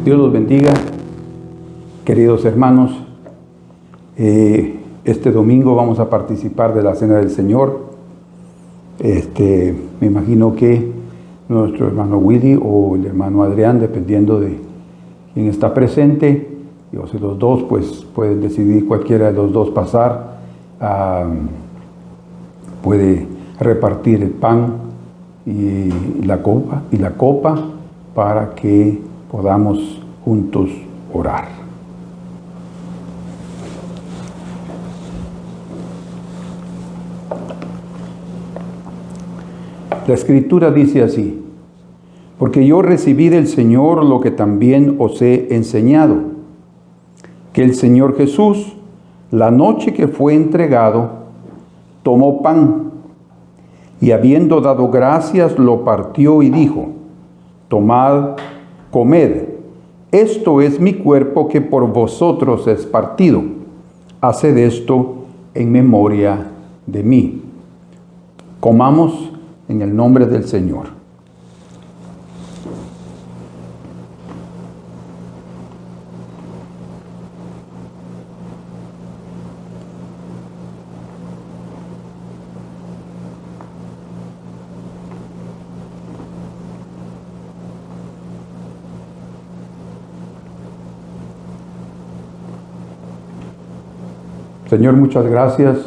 Dios los bendiga, queridos hermanos. Este domingo vamos a participar de la Cena del Señor. Me imagino que nuestro hermano Willy o el hermano Adrián, dependiendo de quién está presente, o si los dos, pues pueden decidir cualquiera de los dos pasar. Puede repartir el pan y la copa para que podamos juntos orar. La Escritura dice así: porque yo recibí del Señor lo que también os he enseñado, que el Señor Jesús, la noche que fue entregado, tomó pan, y habiendo dado gracias, lo partió y dijo: tomad, comed, esto es mi cuerpo que por vosotros es partido. Haced esto en memoria de mí. Comamos en el nombre del Señor. Señor, muchas gracias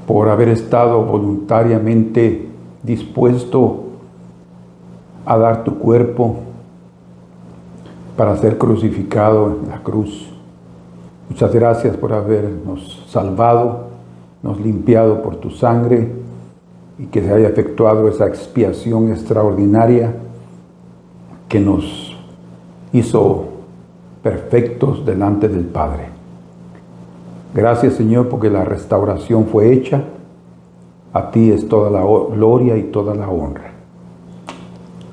por haber estado voluntariamente dispuesto a dar tu cuerpo para ser crucificado en la cruz. Muchas gracias por habernos salvado, nos limpiado por tu sangre y que se haya efectuado esa expiación extraordinaria que nos hizo perfectos delante del Padre. Gracias, Señor, porque la restauración fue hecha. A ti es toda la gloria y toda la honra.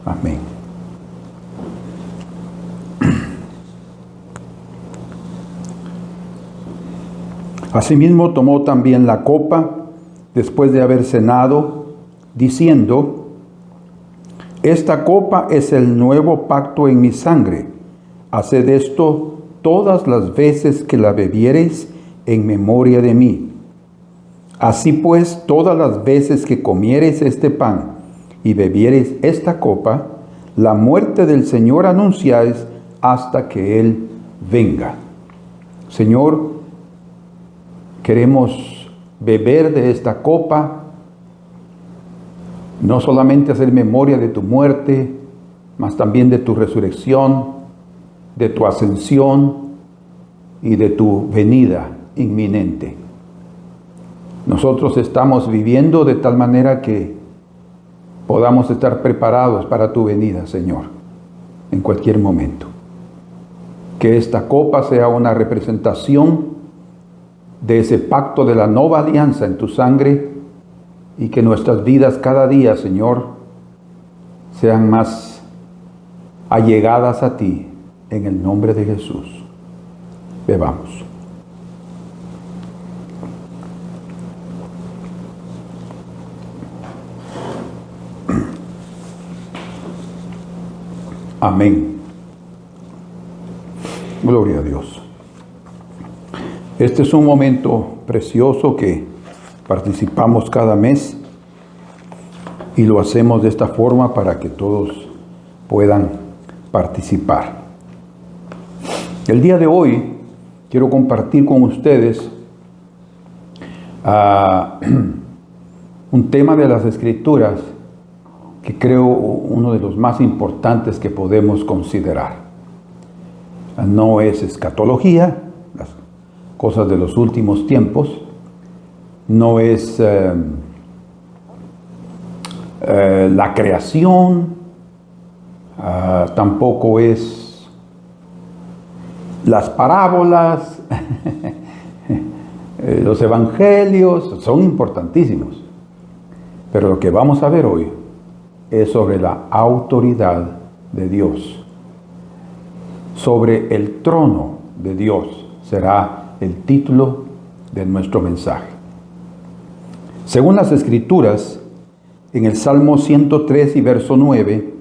Amén. Asimismo tomó también la copa después de haber cenado, diciendo: esta copa es el nuevo pacto en mi sangre. Haced esto todas las veces que la bebiereis en memoria de mí. Así pues, todas las veces que comiereis este pan y bebiereis esta copa, la muerte del Señor anunciáis hasta que Él venga. Señor, queremos beber de esta copa, no solamente hacer memoria de tu muerte, mas también de tu resurrección, de tu ascensión y de tu venida inminente. Nosotros estamos viviendo de tal manera que podamos estar preparados para tu venida, Señor, en cualquier momento. Que esta copa sea una representación de ese pacto de la nueva alianza en tu sangre y que nuestras vidas cada día, Señor, sean más allegadas a ti, en el nombre de Jesús. Bebamos. Amén. Gloria a Dios. Este es un momento precioso que participamos cada mes y lo hacemos de esta forma para que todos puedan participar. El día de hoy quiero compartir con ustedes un tema de las Escrituras que creo uno de los más importantes que podemos considerar. No es escatología, las cosas de los últimos tiempos, no es la creación, tampoco es las parábolas, los evangelios, son importantísimos. Pero lo que vamos a ver hoy es sobre la autoridad de Dios. Sobre el trono de Dios será el título de nuestro mensaje. Según las Escrituras, en el Salmo 103 y verso 9,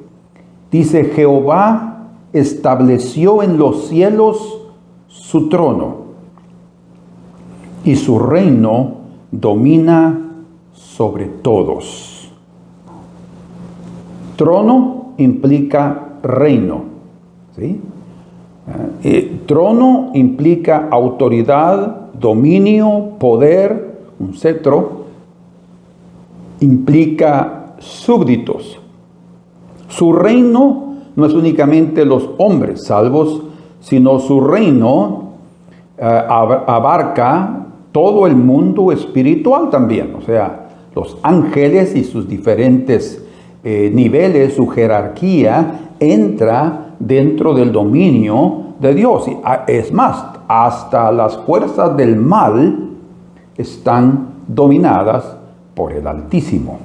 Dice, Jehová estableció en los cielos su trono y su reino domina sobre todos. Trono implica reino, ¿sí? Trono implica autoridad, dominio, poder, un cetro, implica súbditos. Su reino no es únicamente los hombres salvos, sino su reino abarca todo el mundo espiritual también, o sea, los ángeles y sus diferentes niveles, su jerarquía entra dentro del dominio de Dios. Y es más, hasta las fuerzas del mal están dominadas por el Altísimo.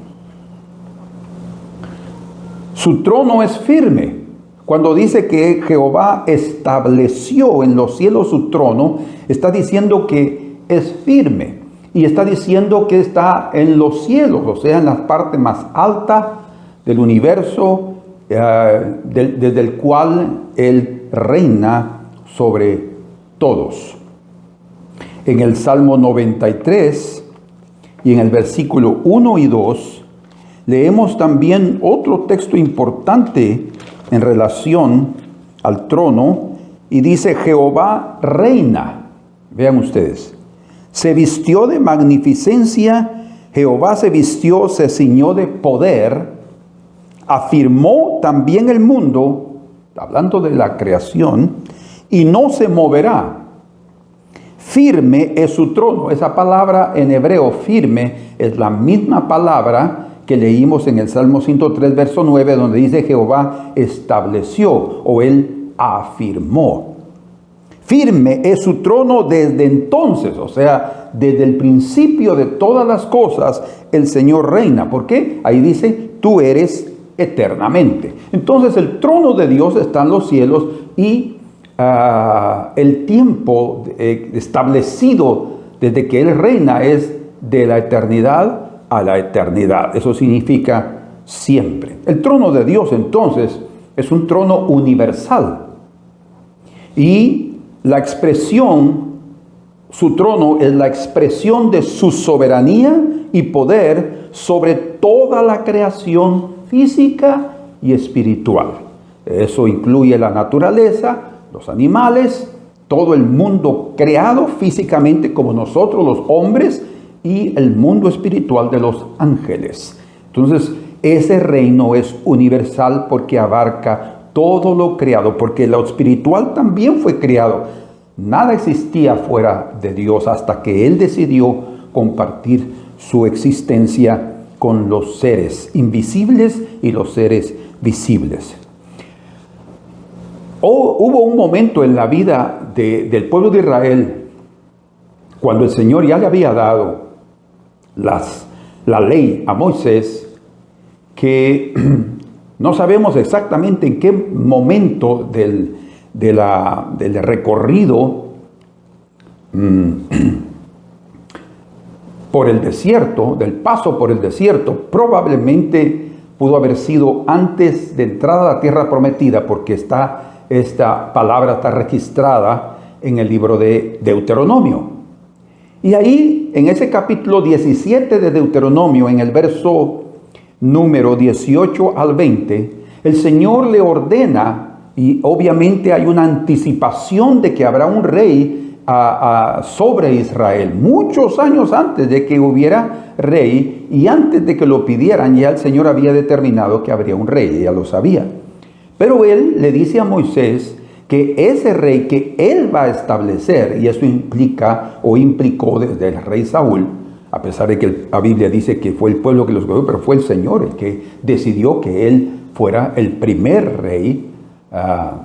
Su trono es firme. Cuando dice que Jehová estableció en los cielos su trono, está diciendo que es firme. Y está diciendo que está en los cielos, o sea, en la parte más alta del universo, desde el cual Él reina sobre todos. En el Salmo 93 y en el versículo 1 y 2, leemos también otro texto importante en relación al trono, y dice, Jehová reina. Vean ustedes, se vistió de magnificencia, Jehová se vistió, se ciñó de poder, afirmó también el mundo, hablando de la creación, y no se moverá. Firme es su trono. Esa palabra en hebreo, firme, es la misma palabra que leímos en el Salmo 103, verso 9, donde dice Jehová estableció o Él afirmó. Firme es su trono desde entonces, o sea, desde el principio de todas las cosas, el Señor reina. ¿Por qué? Ahí dice, tú eres eternamente. Entonces el trono de Dios está en los cielos y el tiempo establecido desde que Él reina es de la eternidad a la eternidad. Eso significa siempre. El trono de Dios entonces es un trono universal. Y la expresión, su trono es la expresión de su soberanía y poder sobre toda la creación física y espiritual. Eso incluye la naturaleza, los animales, todo el mundo creado físicamente como nosotros los hombres y el mundo espiritual de los ángeles. Entonces, ese reino es universal porque abarca todo lo creado, porque lo espiritual también fue creado. Nada existía fuera de Dios hasta que Él decidió compartir su existencia con los seres invisibles y los seres visibles. Hubo un momento en la vida del pueblo de Israel cuando el Señor ya le había dado la ley a Moisés, que no sabemos exactamente en qué momento del recorrido por el desierto, del paso por el desierto, probablemente pudo haber sido antes de entrar a la tierra prometida, porque esta palabra está registrada en el libro de Deuteronomio. Y ahí, en ese capítulo 17 de Deuteronomio, en el verso número 18 al 20, el Señor le ordena, y obviamente hay una anticipación de que habrá un rey sobre Israel, muchos años antes de que hubiera rey, y antes de que lo pidieran, ya el Señor había determinado que habría un rey, ya lo sabía. Pero Él le dice a Moisés que ese rey que Él va a establecer, y eso implica o implicó desde el rey Saúl, a pesar de que la Biblia dice que fue el pueblo que los escogió, pero fue el Señor el que decidió que Él fuera el primer rey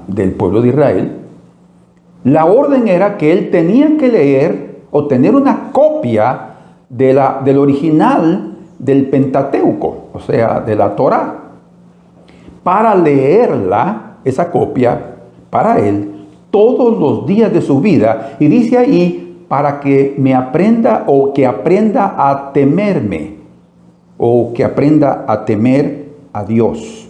del pueblo de Israel. La orden era que Él tenía que leer o tener una copia del original del Pentateuco, o sea, de la Torá, para leerla, esa copia, para él, todos los días de su vida. Y dice ahí, para que me aprenda o que aprenda a temerme, o que aprenda a temer a Dios.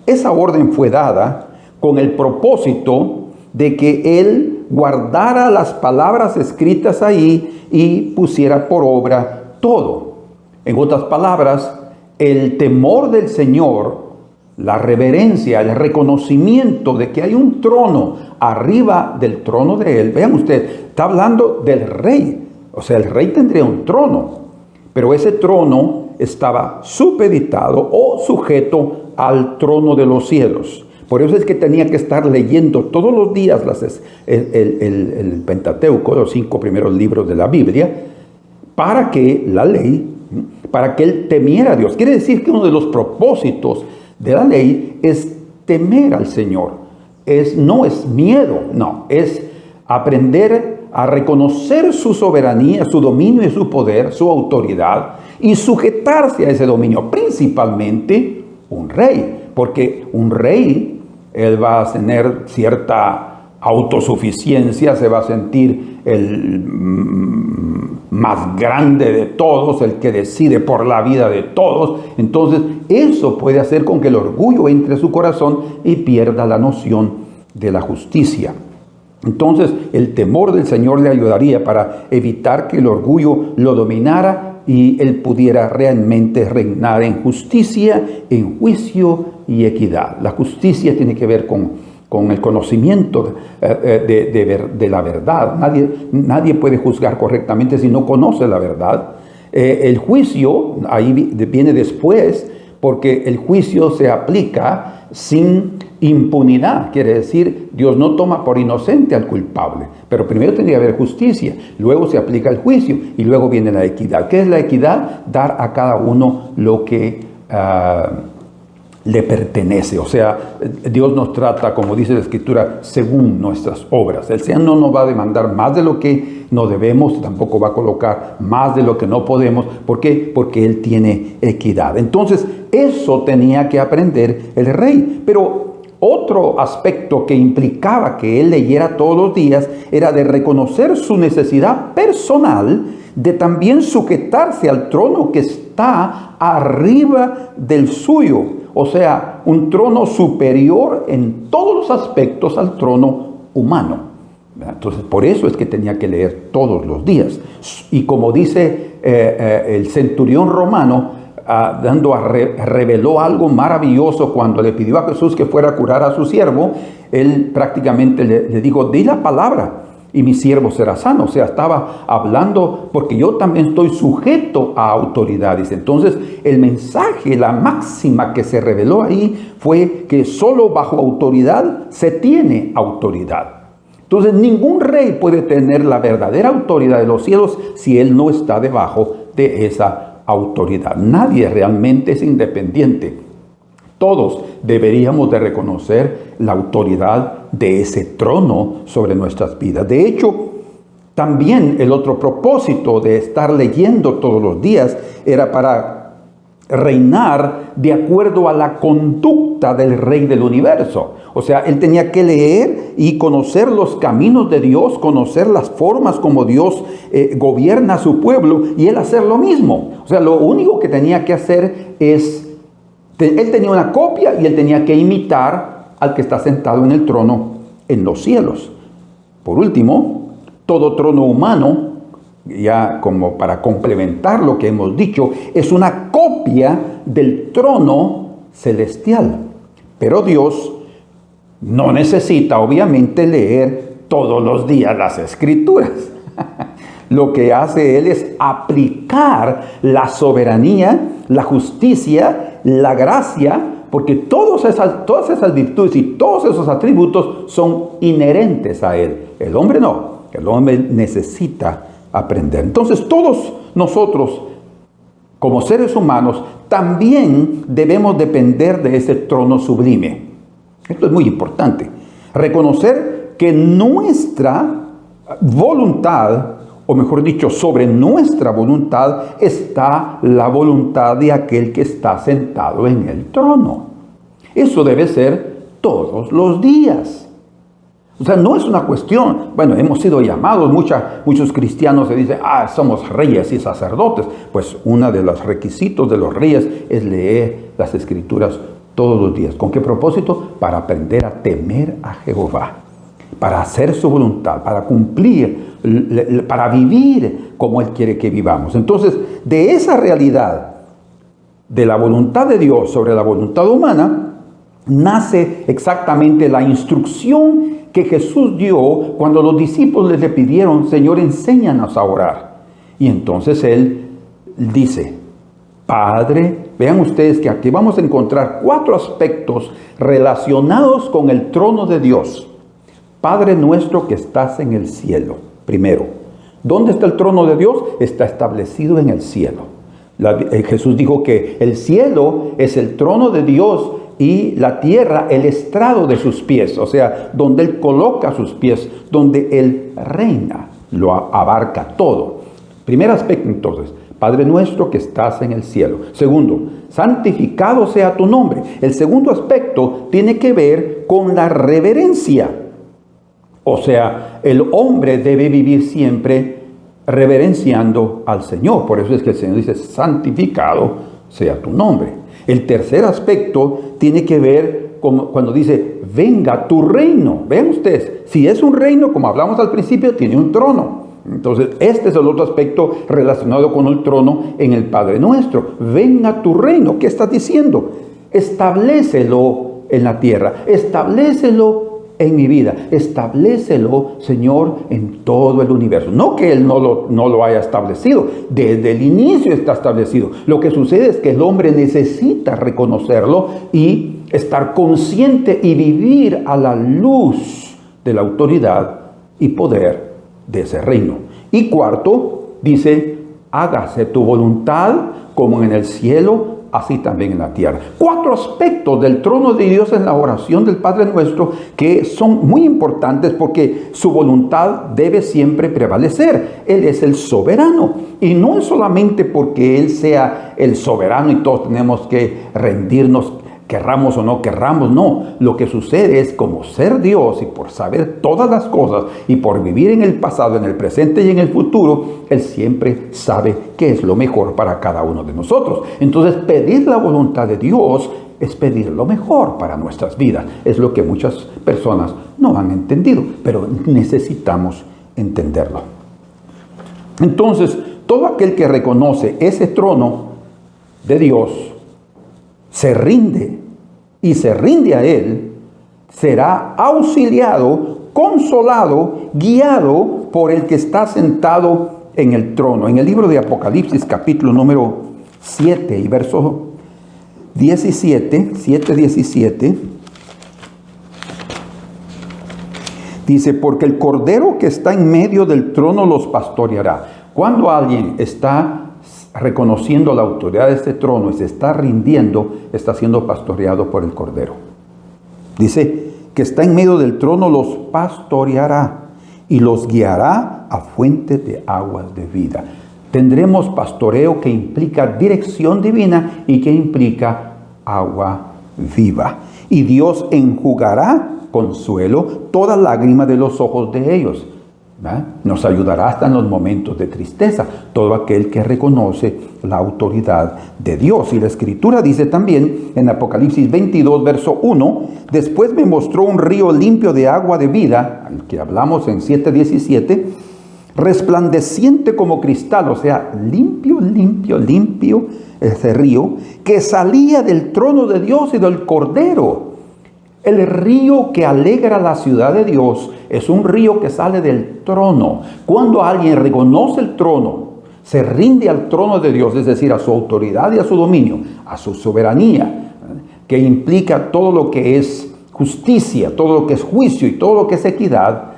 Esa orden fue dada con el propósito de que él guardara las palabras escritas ahí y pusiera por obra todo. En otras palabras, el temor del Señor, la reverencia, el reconocimiento de que hay un trono arriba del trono de él. Vean ustedes, está hablando del rey. O sea, el rey tendría un trono, pero ese trono estaba supeditado o sujeto al trono de los cielos. Por eso es que tenía que estar leyendo todos los días el Pentateuco, los 5 primeros libros de la Biblia, para que la ley, para que él temiera a Dios. Quiere decir que uno de los propósitos de la ley es temer al Señor. No es miedo, no, es aprender a reconocer su soberanía, su dominio y su poder, su autoridad, y sujetarse a ese dominio, principalmente un rey, porque un rey, él va a tener cierta autosuficiencia, se va a sentir el más grande de todos, el que decide por la vida de todos. Entonces, eso puede hacer con que el orgullo entre a su corazón y pierda la noción de la justicia. Entonces, el temor del Señor le ayudaría para evitar que el orgullo lo dominara y él pudiera realmente reinar en justicia, en juicio y equidad. La justicia tiene que ver con el conocimiento de la verdad. Nadie puede juzgar correctamente si no conoce la verdad. El juicio ahí viene después, porque el juicio se aplica sin impunidad. Quiere decir, Dios no toma por inocente al culpable, pero primero tendría que haber justicia, luego se aplica el juicio y luego viene la equidad. ¿Qué es la equidad? Dar a cada uno lo que le pertenece. O sea, Dios nos trata, como dice la Escritura, según nuestras obras. El Señor no nos va a demandar más de lo que no debemos, tampoco va a colocar más de lo que no podemos. ¿Por qué? Porque Él tiene equidad. Entonces, eso tenía que aprender el rey. Pero otro aspecto que implicaba que él leyera todos los días era de reconocer su necesidad personal, de también sujetarse al trono que está arriba del suyo. O sea, un trono superior en todos los aspectos al trono humano. Entonces, por eso es que tenía que leer todos los días. Y como dice el centurión romano, reveló algo maravilloso cuando le pidió a Jesús que fuera a curar a su siervo. Él prácticamente le dijo, di la palabra y mi siervo será sano. O sea, estaba hablando porque yo también estoy sujeto a autoridades. Entonces, el mensaje, la máxima que se reveló ahí fue que solo bajo autoridad se tiene autoridad. Entonces, ningún rey puede tener la verdadera autoridad de los cielos si él no está debajo de esa autoridad. Nadie realmente es independiente. Todos deberíamos de reconocer la autoridad de ese trono sobre nuestras vidas. De hecho, también el otro propósito de estar leyendo todos los días era para reinar de acuerdo a la conducta del Rey del universo. O sea, él tenía que leer y conocer los caminos de Dios, conocer las formas como Dios gobierna a su pueblo y él hacer lo mismo. O sea, lo único que tenía que hacer es, él tenía una copia y él tenía que imitar al que está sentado en el trono en los cielos. Por último, todo trono humano, ya como para complementar lo que hemos dicho, es una copia del trono celestial. Pero Dios no necesita, obviamente, leer todos los días las Escrituras. Lo que hace Él es aplicar la soberanía, la justicia, la gracia, porque todas esas virtudes y todos esos atributos son inherentes a Él. El hombre no. El hombre necesita aprender. Entonces, todos nosotros, como seres humanos, también debemos depender de ese trono sublime. Esto es muy importante. Reconocer que nuestra voluntad, o mejor dicho, sobre nuestra voluntad, está la voluntad de aquel que está sentado en el trono. Eso debe ser todos los días. O sea, no es una cuestión, bueno, hemos sido llamados, muchos cristianos se dicen, somos reyes y sacerdotes. Pues uno de los requisitos de los reyes es leer las Escrituras todos los días. ¿Con qué propósito? Para aprender a temer a Jehová, para hacer su voluntad, para cumplir, para vivir como Él quiere que vivamos. Entonces, de esa realidad de la voluntad de Dios sobre la voluntad humana, nace exactamente la instrucción que Jesús dio cuando los discípulos le pidieron: Señor, enséñanos a orar. Y entonces Él dice: Padre, vean ustedes que aquí vamos a encontrar 4 aspectos relacionados con el trono de Dios. Padre nuestro que estás en el cielo. Primero, ¿dónde está el trono de Dios? Está establecido en el cielo. Jesús dijo que el cielo es el trono de Dios y la tierra el estrado de sus pies, o sea, donde Él coloca sus pies, donde Él reina, lo abarca todo. Primer aspecto entonces, Padre nuestro que estás en el cielo. Segundo, santificado sea tu nombre. El segundo aspecto tiene que ver con la reverencia. O sea, el hombre debe vivir siempre reverenciando al Señor. Por eso es que el Señor dice: santificado sea tu nombre. El tercer aspecto tiene que ver con cuando dice: venga tu reino. Vean ustedes, si es un reino, como hablamos al principio, tiene un trono. Entonces, este es el otro aspecto relacionado con el trono en el Padre Nuestro. Venga tu reino. ¿Qué estás diciendo? Establécelo en la tierra. Establécelo en mi vida. Establécelo, Señor, en todo el universo. No que Él no lo haya establecido. Desde el inicio está establecido. Lo que sucede es que el hombre necesita reconocerlo y estar consciente y vivir a la luz de la autoridad y poder de ese reino. Y cuarto, dice: hágase tu voluntad como en el cielo, así también en la tierra. 4 aspectos del trono de Dios en la oración del Padre Nuestro que son muy importantes porque su voluntad debe siempre prevalecer. Él es el soberano. Y no es solamente porque Él sea el soberano y todos tenemos que rendirnos, querramos o no querramos, no. Lo que sucede es, como ser Dios y por saber todas las cosas y por vivir en el pasado, en el presente y en el futuro, Él siempre sabe qué es lo mejor para cada uno de nosotros. Entonces, pedir la voluntad de Dios es pedir lo mejor para nuestras vidas. Es lo que muchas personas no han entendido, pero necesitamos entenderlo. Entonces, todo aquel que reconoce ese trono de Dios, se rinde y se rinde a Él, será auxiliado, consolado, guiado por el que está sentado en el trono. En el libro de Apocalipsis, capítulo número 7 y verso 17, 7:17, dice: porque el Cordero que está en medio del trono los pastoreará. Cuando alguien está reconociendo la autoridad de este trono y se está rindiendo, está siendo pastoreado por el Cordero. Dice que está en medio del trono, los pastoreará y los guiará a fuentes de aguas de vida. Tendremos pastoreo que implica dirección divina y que implica agua viva. Y Dios enjugará consuelo toda lágrima de los ojos de ellos. ¿Va? Nos ayudará hasta en los momentos de tristeza, todo aquel que reconoce la autoridad de Dios. Y la Escritura dice también en Apocalipsis 22, verso 1, después me mostró un río limpio de agua de vida, al que hablamos en 7:17, resplandeciente como cristal, o sea, limpio, limpio, limpio, ese río, que salía del trono de Dios y del Cordero. El río que alegra la ciudad de Dios es un río que sale del trono. Cuando alguien reconoce el trono, se rinde al trono de Dios, es decir, a su autoridad y a su dominio, a su soberanía, que implica todo lo que es justicia, todo lo que es juicio y todo lo que es equidad.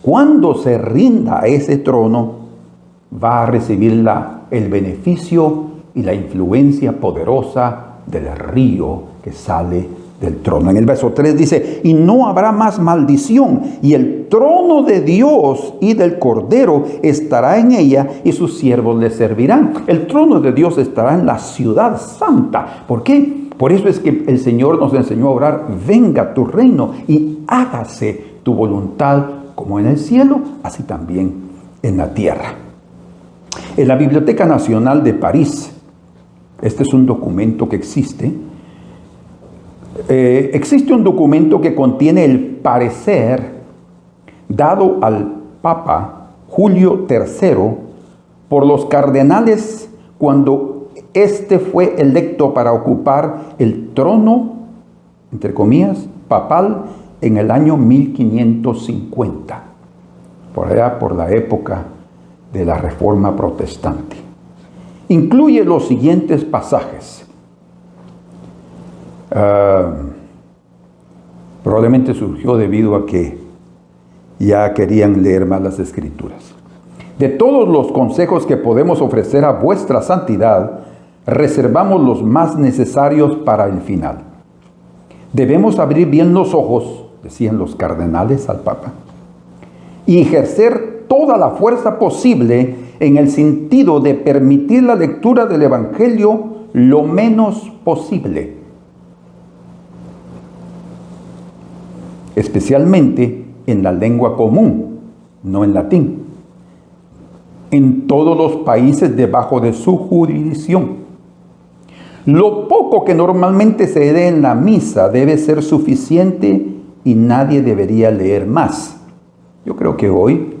Cuando se rinda a ese trono, va a recibir el beneficio y la influencia poderosa del río que sale del trono. En el verso 3 dice: y no habrá más maldición, y el trono de Dios y del Cordero estará en ella, y sus siervos le servirán. El trono de Dios estará en la ciudad santa. ¿Por qué? Por eso es que el Señor nos enseñó a orar: venga tu reino y hágase tu voluntad, como en el cielo, así también en la tierra. En la Biblioteca Nacional de París, este es un documento que existe, Existe un documento que contiene el parecer dado al Papa Julio III por los cardenales cuando éste fue electo para ocupar el trono, entre comillas, papal en el año 1550, por allá por la época de la Reforma Protestante. Incluye los siguientes pasajes. Probablemente surgió debido a que ya querían leer más las Escrituras. De todos los consejos que podemos ofrecer a vuestra santidad, reservamos los más necesarios para el final. Debemos abrir bien los ojos, decían los cardenales al Papa, y ejercer toda la fuerza posible en el sentido de permitir la lectura del Evangelio lo menos posible, especialmente en la lengua común, no en latín, en todos los países debajo de su jurisdicción. Lo poco que normalmente se lee en la misa debe ser suficiente y nadie debería leer más. Yo creo que hoy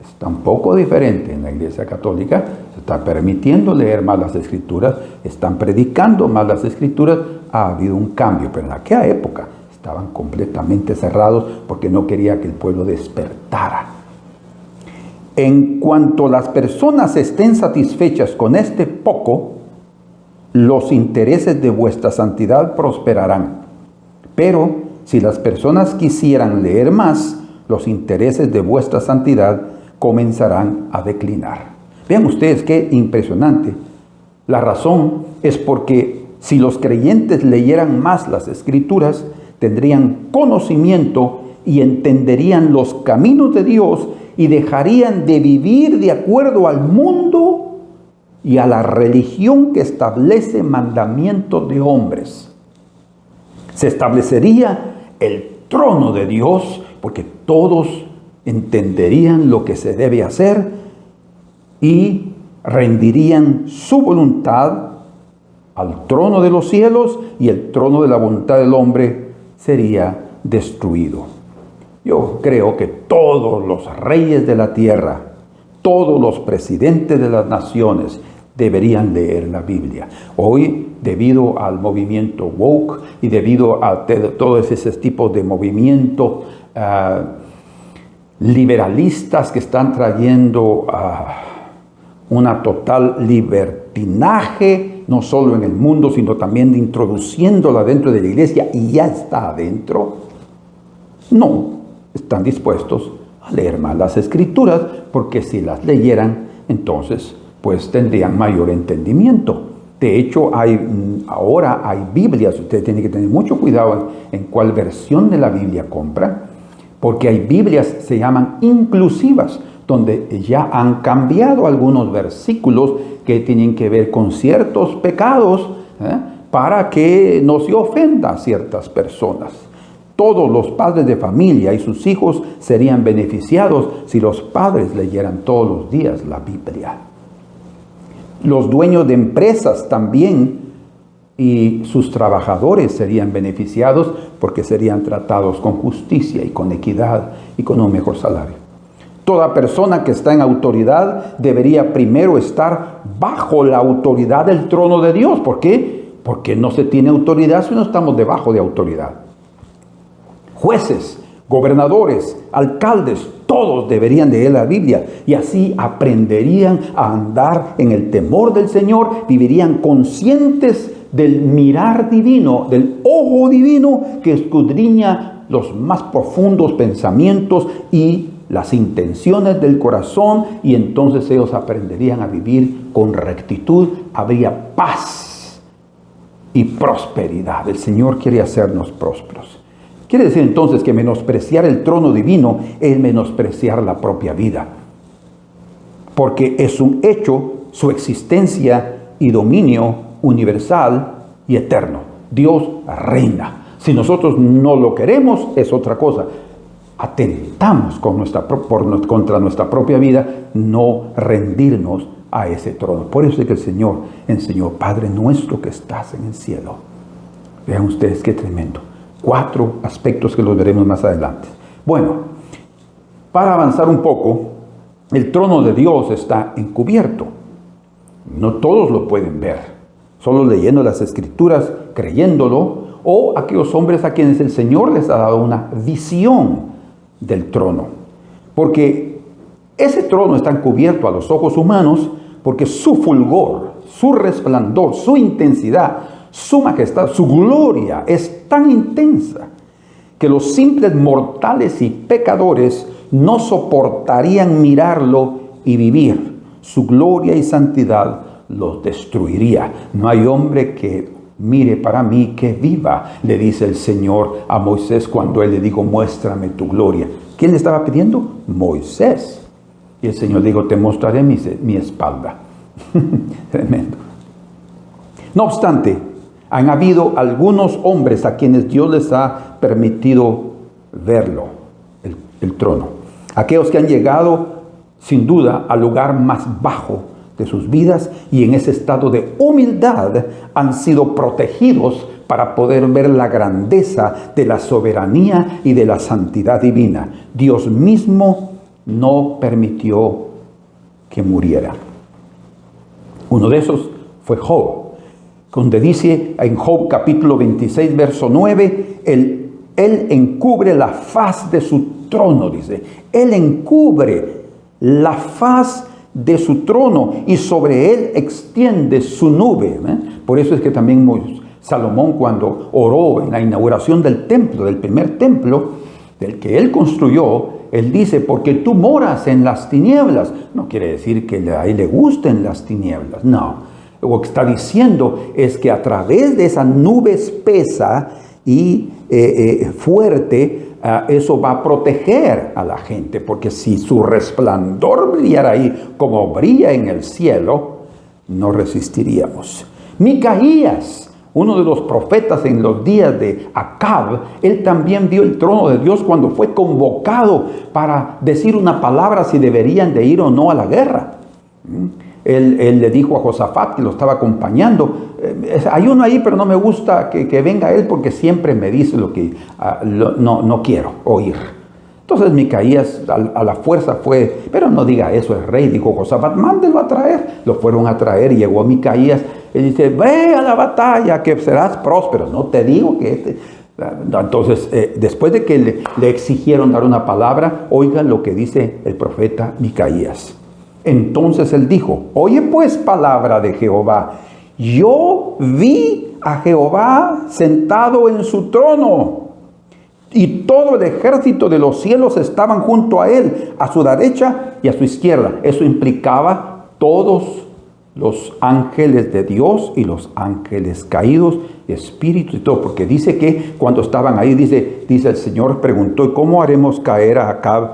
está un poco diferente en la Iglesia Católica. Se está permitiendo leer más las Escrituras, están predicando más las Escrituras. Ha habido un cambio, pero en aquella época estaban completamente cerrados porque no quería que el pueblo despertara. En cuanto las personas estén satisfechas con este poco, los intereses de vuestra santidad prosperarán. Pero si las personas quisieran leer más, los intereses de vuestra santidad comenzarán a declinar. Vean ustedes qué impresionante. La razón es porque si los creyentes leyeran más las Escrituras, tendrían conocimiento y entenderían los caminos de Dios y dejarían de vivir de acuerdo al mundo y a la religión que establece mandamientos de hombres. Se establecería el trono de Dios porque todos entenderían lo que se debe hacer y rendirían su voluntad al trono de los cielos, y el trono de la voluntad del hombre sería destruido. Yo creo que todos los reyes de la tierra, todos los presidentes de las naciones deberían leer la Biblia. Hoy, debido al movimiento woke y debido a todos esos tipos de movimientos liberalistas que están trayendo una total libertinaje, no solo en el mundo, sino también introduciéndola dentro de la iglesia y ya está adentro, no están dispuestos a leer más las Escrituras, porque si las leyeran, entonces pues tendrían mayor entendimiento. De hecho, ahora hay Biblias. Usted tiene que tener mucho cuidado en cuál versión de la Biblia compra, porque hay Biblias, se llaman inclusivas, donde ya han cambiado algunos versículos que tienen que ver con ciertos pecados, para que no se ofenda a ciertas personas. Todos los padres de familia y sus hijos serían beneficiados si los padres leyeran todos los días la Biblia. Los dueños de empresas también y sus trabajadores serían beneficiados porque serían tratados con justicia y con equidad y con un mejor salario. Toda persona que está en autoridad debería primero estar bajo la autoridad del trono de Dios. ¿Por qué? Porque no se tiene autoridad si no estamos debajo de autoridad. Jueces, gobernadores, alcaldes, todos deberían leer la Biblia y así aprenderían a andar en el temor del Señor, vivirían conscientes del mirar divino, del ojo divino que escudriña los más profundos pensamientos y las intenciones del corazón, y entonces ellos aprenderían a vivir con rectitud, habría paz y prosperidad. El Señor quiere hacernos prósperos. Quiere decir entonces que menospreciar el trono divino es menospreciar la propia vida, porque es un hecho su existencia y dominio universal y eterno. Dios reina. Si nosotros no lo queremos, es otra cosa. Atentamos contra nuestra propia vida, no rendirnos a ese trono. Por eso es que el Señor enseñó: Padre nuestro que estás en el cielo, Vean ustedes qué tremendo. 4 aspectos que los veremos más adelante. Bueno, para avanzar un poco, el trono de Dios está encubierto. No todos lo pueden ver, solo leyendo las Escrituras, creyéndolo, o aquellos hombres a quienes el Señor les ha dado una visión del trono. Porque ese trono está encubierto a los ojos humanos porque su fulgor, su resplandor, su intensidad, su majestad, su gloria es tan intensa que los simples mortales y pecadores no soportarían mirarlo y vivir. Su gloria y santidad los destruiría. No hay hombre que mire para mí que viva, le dice el Señor a Moisés cuando él le dijo, muéstrame tu gloria. ¿Quién le estaba pidiendo? Moisés. Y el Señor dijo, te mostraré mi espalda. Tremendo. No obstante, han habido algunos hombres a quienes Dios les ha permitido verlo, el trono. Aquellos que han llegado, sin duda, al lugar más bajo de sus vidas y en ese estado de humildad han sido protegidos para poder ver la grandeza de la soberanía y de la santidad divina. Dios mismo no permitió que muriera. Uno de esos fue Job, donde dice en Job capítulo 26, verso 9, Él encubre la faz de su trono, dice. Él encubre la faz de su trono y sobre él extiende su nube. Por eso es que también Salomón, cuando oró en la inauguración del templo, del primer templo, del que él construyó, él dice, porque tú moras en las tinieblas. No quiere decir que a él le gusten las tinieblas, no. Lo que está diciendo es que a través de esa nube espesa y fuerte, eso va a proteger a la gente, porque si su resplandor brillara ahí como brilla en el cielo, no resistiríamos. Micaías, uno de los profetas en los días de Acab, él también vio el trono de Dios cuando fue convocado para decir una palabra si deberían de ir o no a la guerra. Él le dijo a Josafat, que lo estaba acompañando, hay uno ahí, pero no me gusta que venga él porque siempre me dice lo que no quiero oír. Entonces Micaías a la fuerza fue, pero no diga eso el rey, dijo Josafat, mándelo a traer. Lo fueron a traer y llegó Micaías. Él dice, ve a la batalla que serás próspero. No te digo que Entonces, después de que le exigieron dar una palabra, oigan lo que dice el profeta Micaías. Entonces él dijo, oye pues palabra de Jehová, yo vi a Jehová sentado en su trono y todo el ejército de los cielos estaban junto a él, a su derecha y a su izquierda. Eso implicaba todos los ángeles de Dios y los ángeles caídos, espíritus y todo, porque dice que cuando estaban ahí, dice el Señor preguntó, ¿y cómo haremos caer a Acab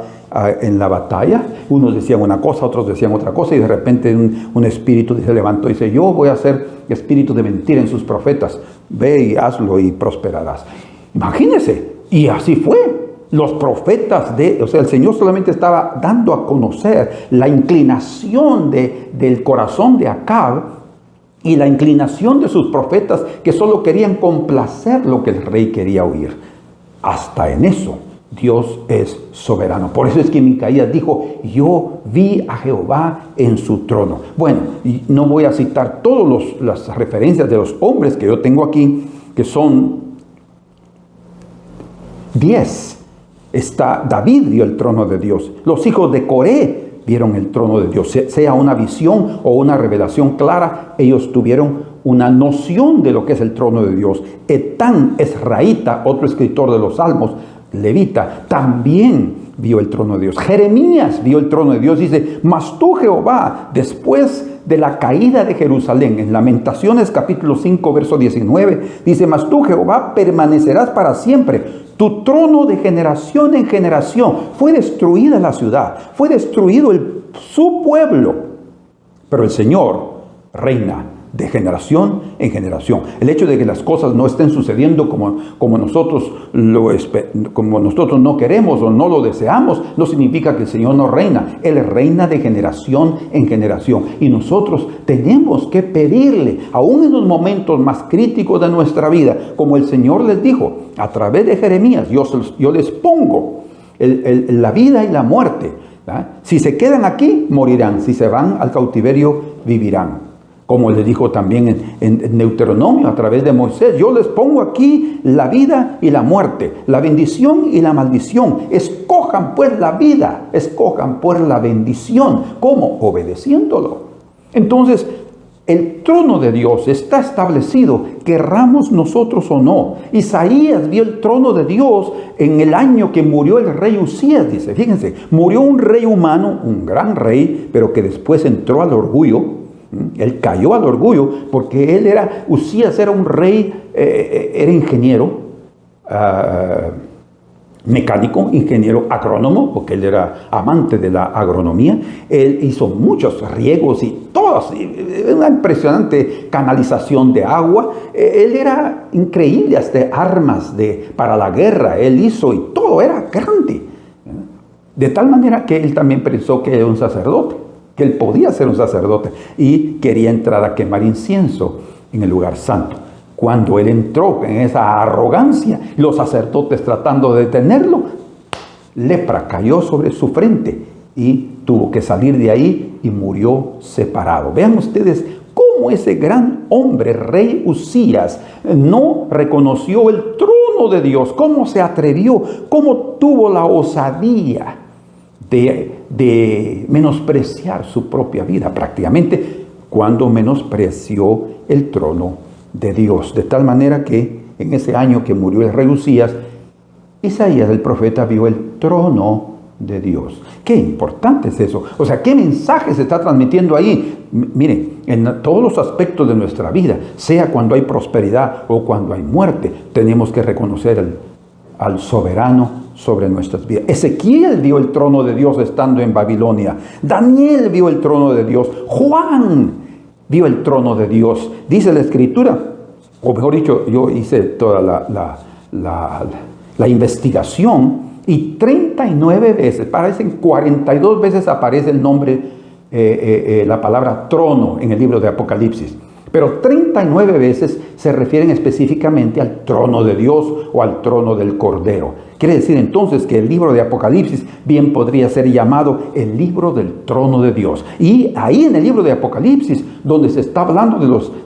en la batalla? Unos decían una cosa, otros decían otra cosa, y de repente un espíritu se levantó y dice, yo voy a hacer espíritu de mentira en sus profetas, ve y hazlo y prosperarás. Imagínense, y así fue. Los profetas el Señor solamente estaba dando a conocer la inclinación del corazón de Acab y la inclinación de sus profetas que solo querían complacer lo que el rey quería oír. Hasta en eso Dios es soberano. Por eso es que Micaías dijo, yo vi a Jehová en su trono. Bueno, y no voy a citar todas las referencias de los hombres que yo tengo aquí, que son 10. David vio el trono de Dios. Los hijos de Coré vieron el trono de Dios. Sea una visión o una revelación clara, ellos tuvieron una noción de lo que es el trono de Dios. Etán Esraíta, otro escritor de los Salmos, levita, también vio el trono de Dios. Jeremías vio el trono de Dios. Dice, mas tú, Jehová, después de la caída de Jerusalén, en Lamentaciones capítulo 5, verso 19, dice, mas tú, Jehová, permanecerás para siempre. Tu trono de generación en generación. Fue destruida la ciudad, fue destruido su pueblo, pero el Señor reina de generación en generación. El hecho de que las cosas no estén sucediendo como nosotros no queremos o no lo deseamos, no significa que el Señor no reina. Él reina de generación en generación. Y nosotros tenemos que pedirle, aún en los momentos más críticos de nuestra vida, como el Señor les dijo, a través de Jeremías, yo les pongo la vida y la muerte. ¿verdad? Si se quedan aquí, morirán. Si se van al cautiverio, vivirán. Como le dijo también en Deuteronomio a través de Moisés, yo les pongo aquí la vida y la muerte, la bendición y la maldición. Escojan pues la vida, escojan pues la bendición. ¿Cómo? Obedeciéndolo. Entonces, el trono de Dios está establecido, querramos nosotros o no. Isaías vio el trono de Dios en el año que murió el rey Usías, dice. Fíjense, murió un rey humano, un gran rey, pero que después entró al orgullo. Él cayó al orgullo porque Usías era un rey, era ingeniero, mecánico, ingeniero agrónomo, porque él era amante de la agronomía. Él hizo muchos riegos y una impresionante canalización de agua. Él era increíble, hasta armas para la guerra él hizo y todo era grande. De tal manera que él también pensó que era un sacerdote, que él podía ser un sacerdote y quería entrar a quemar incienso en el lugar santo. Cuando él entró en esa arrogancia, los sacerdotes tratando de detenerlo, lepra cayó sobre su frente y tuvo que salir de ahí y murió separado. Vean ustedes cómo ese gran hombre, rey Usías, no reconoció el trono de Dios, cómo se atrevió, cómo tuvo la osadía de menospreciar su propia vida, prácticamente cuando menospreció el trono de Dios. De tal manera que en ese año que murió el rey Usías, Isaías el profeta vio el trono de Dios. Qué importante es eso. O sea, qué mensaje se está transmitiendo ahí. Miren, en todos los aspectos de nuestra vida, sea cuando hay prosperidad o cuando hay muerte, tenemos que reconocer al soberano sobre nuestras vidas. Ezequiel vio el trono de Dios estando en Babilonia. Daniel vio el trono de Dios. Juan vio el trono de Dios. Dice la Escritura, o mejor dicho, yo hice toda la investigación y 39 veces, parecen 42 veces aparece el nombre, la palabra trono en el libro de Apocalipsis. Pero 39 veces se refieren específicamente al trono de Dios o al trono del Cordero. Quiere decir entonces que el libro de Apocalipsis bien podría ser llamado el libro del trono de Dios. Y ahí en el libro de Apocalipsis, donde se está hablando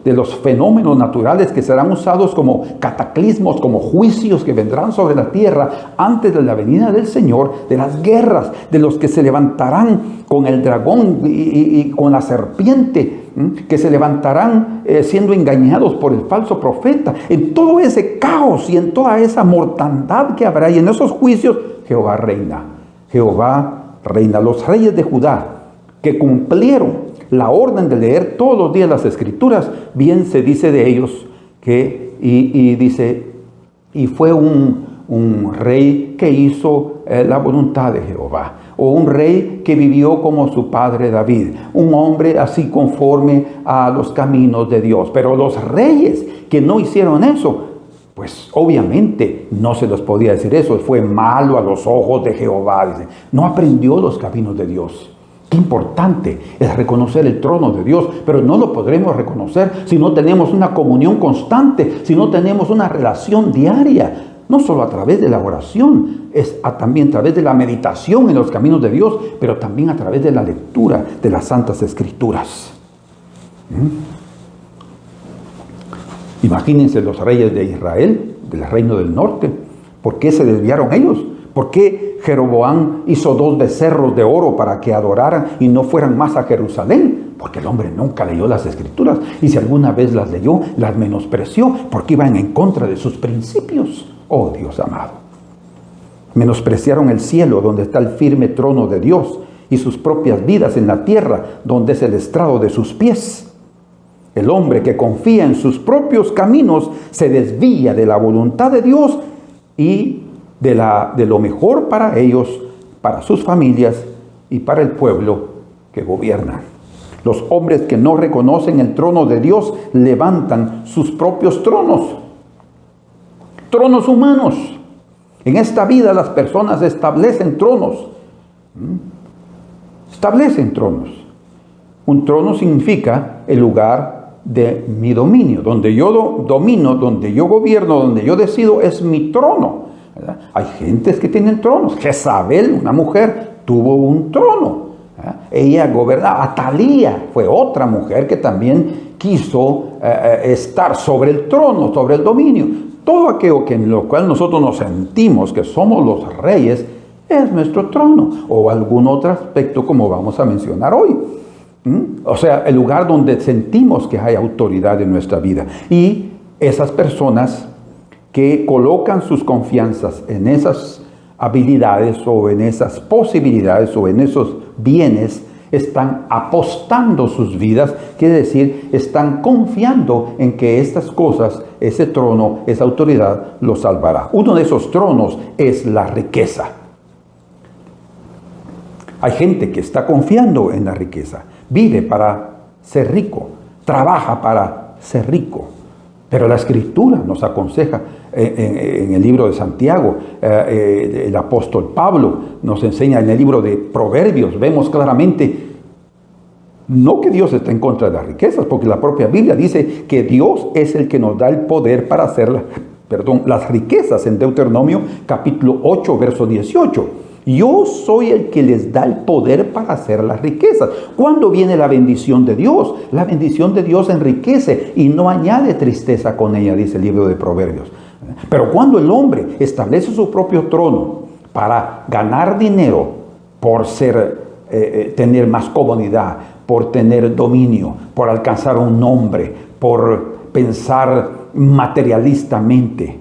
de los fenómenos naturales que serán usados como cataclismos, como juicios que vendrán sobre la tierra antes de la venida del Señor, de las guerras, de los que se levantarán con el dragón y con la serpiente, que se levantarán siendo engañados por el falso profeta. En todo ese caos y en toda esa mortandad que habrá y en esos juicios, Jehová reina. Jehová reina. Los reyes de Judá que cumplieron la orden de leer todos los días las Escrituras, bien se dice de ellos que, y fue un rey que hizo la voluntad de Jehová, o un rey que vivió como su padre David, un hombre así conforme a los caminos de Dios. Pero los reyes que no hicieron eso, pues obviamente no se les podía decir eso, fue malo a los ojos de Jehová, dice. No aprendió los caminos de Dios. Qué importante es reconocer el trono de Dios, pero no lo podremos reconocer si no tenemos una comunión constante, si no tenemos una relación diaria. No solo a través de la oración, también a través de la meditación en los caminos de Dios, pero también a través de la lectura de las Santas Escrituras. Imagínense los reyes de Israel, del reino del norte. ¿Por qué se desviaron ellos? ¿Por qué Jeroboam hizo 2 becerros de oro para que adoraran y no fueran más a Jerusalén? Porque el hombre nunca leyó las Escrituras, y si alguna vez las leyó, las menospreció, porque iban en contra de sus principios. Oh Dios amado, menospreciaron el cielo donde está el firme trono de Dios y sus propias vidas en la tierra donde es el estrado de sus pies. El hombre que confía en sus propios caminos se desvía de la voluntad de Dios y de lo mejor para ellos, para sus familias y para el pueblo que gobiernan. Los hombres que no reconocen el trono de Dios levantan sus propios tronos. Tronos humanos. En esta vida las personas establecen tronos. Establecen tronos. Un trono significa el lugar de mi dominio. Donde yo domino, donde yo gobierno, donde yo decido, es mi trono, ¿verdad? Hay gentes que tienen tronos. Jezabel, una mujer, tuvo un trono. Ella gobernaba. Atalía fue otra mujer que también quiso estar sobre el trono, sobre el dominio. Todo aquello en lo cual nosotros nos sentimos que somos los reyes es nuestro trono, o algún otro aspecto como vamos a mencionar hoy. O sea, el lugar donde sentimos que hay autoridad en nuestra vida. Y esas personas que colocan sus confianzas en esas habilidades o en esas posibilidades o en esos bienes, están apostando sus vidas, quiere decir, están confiando en que estas cosas, ese trono, esa autoridad, los salvará. Uno de esos tronos es la riqueza. Hay gente que está confiando en la riqueza, vive para ser rico, trabaja para ser rico. Pero la Escritura nos aconseja en el libro de Santiago, el apóstol Pablo nos enseña en el libro de Proverbios, vemos claramente, no que Dios está en contra de las riquezas, porque la propia Biblia dice que Dios es el que nos da el poder para hacer las riquezas en Deuteronomio capítulo 8, verso 18. Yo soy el que les da el poder para hacer las riquezas. ¿Cuándo viene la bendición de Dios? La bendición de Dios enriquece y no añade tristeza con ella, dice el libro de Proverbios. Pero cuando el hombre establece su propio trono para ganar dinero, por tener más comodidad, por tener dominio, por alcanzar un nombre, por pensar materialistamente,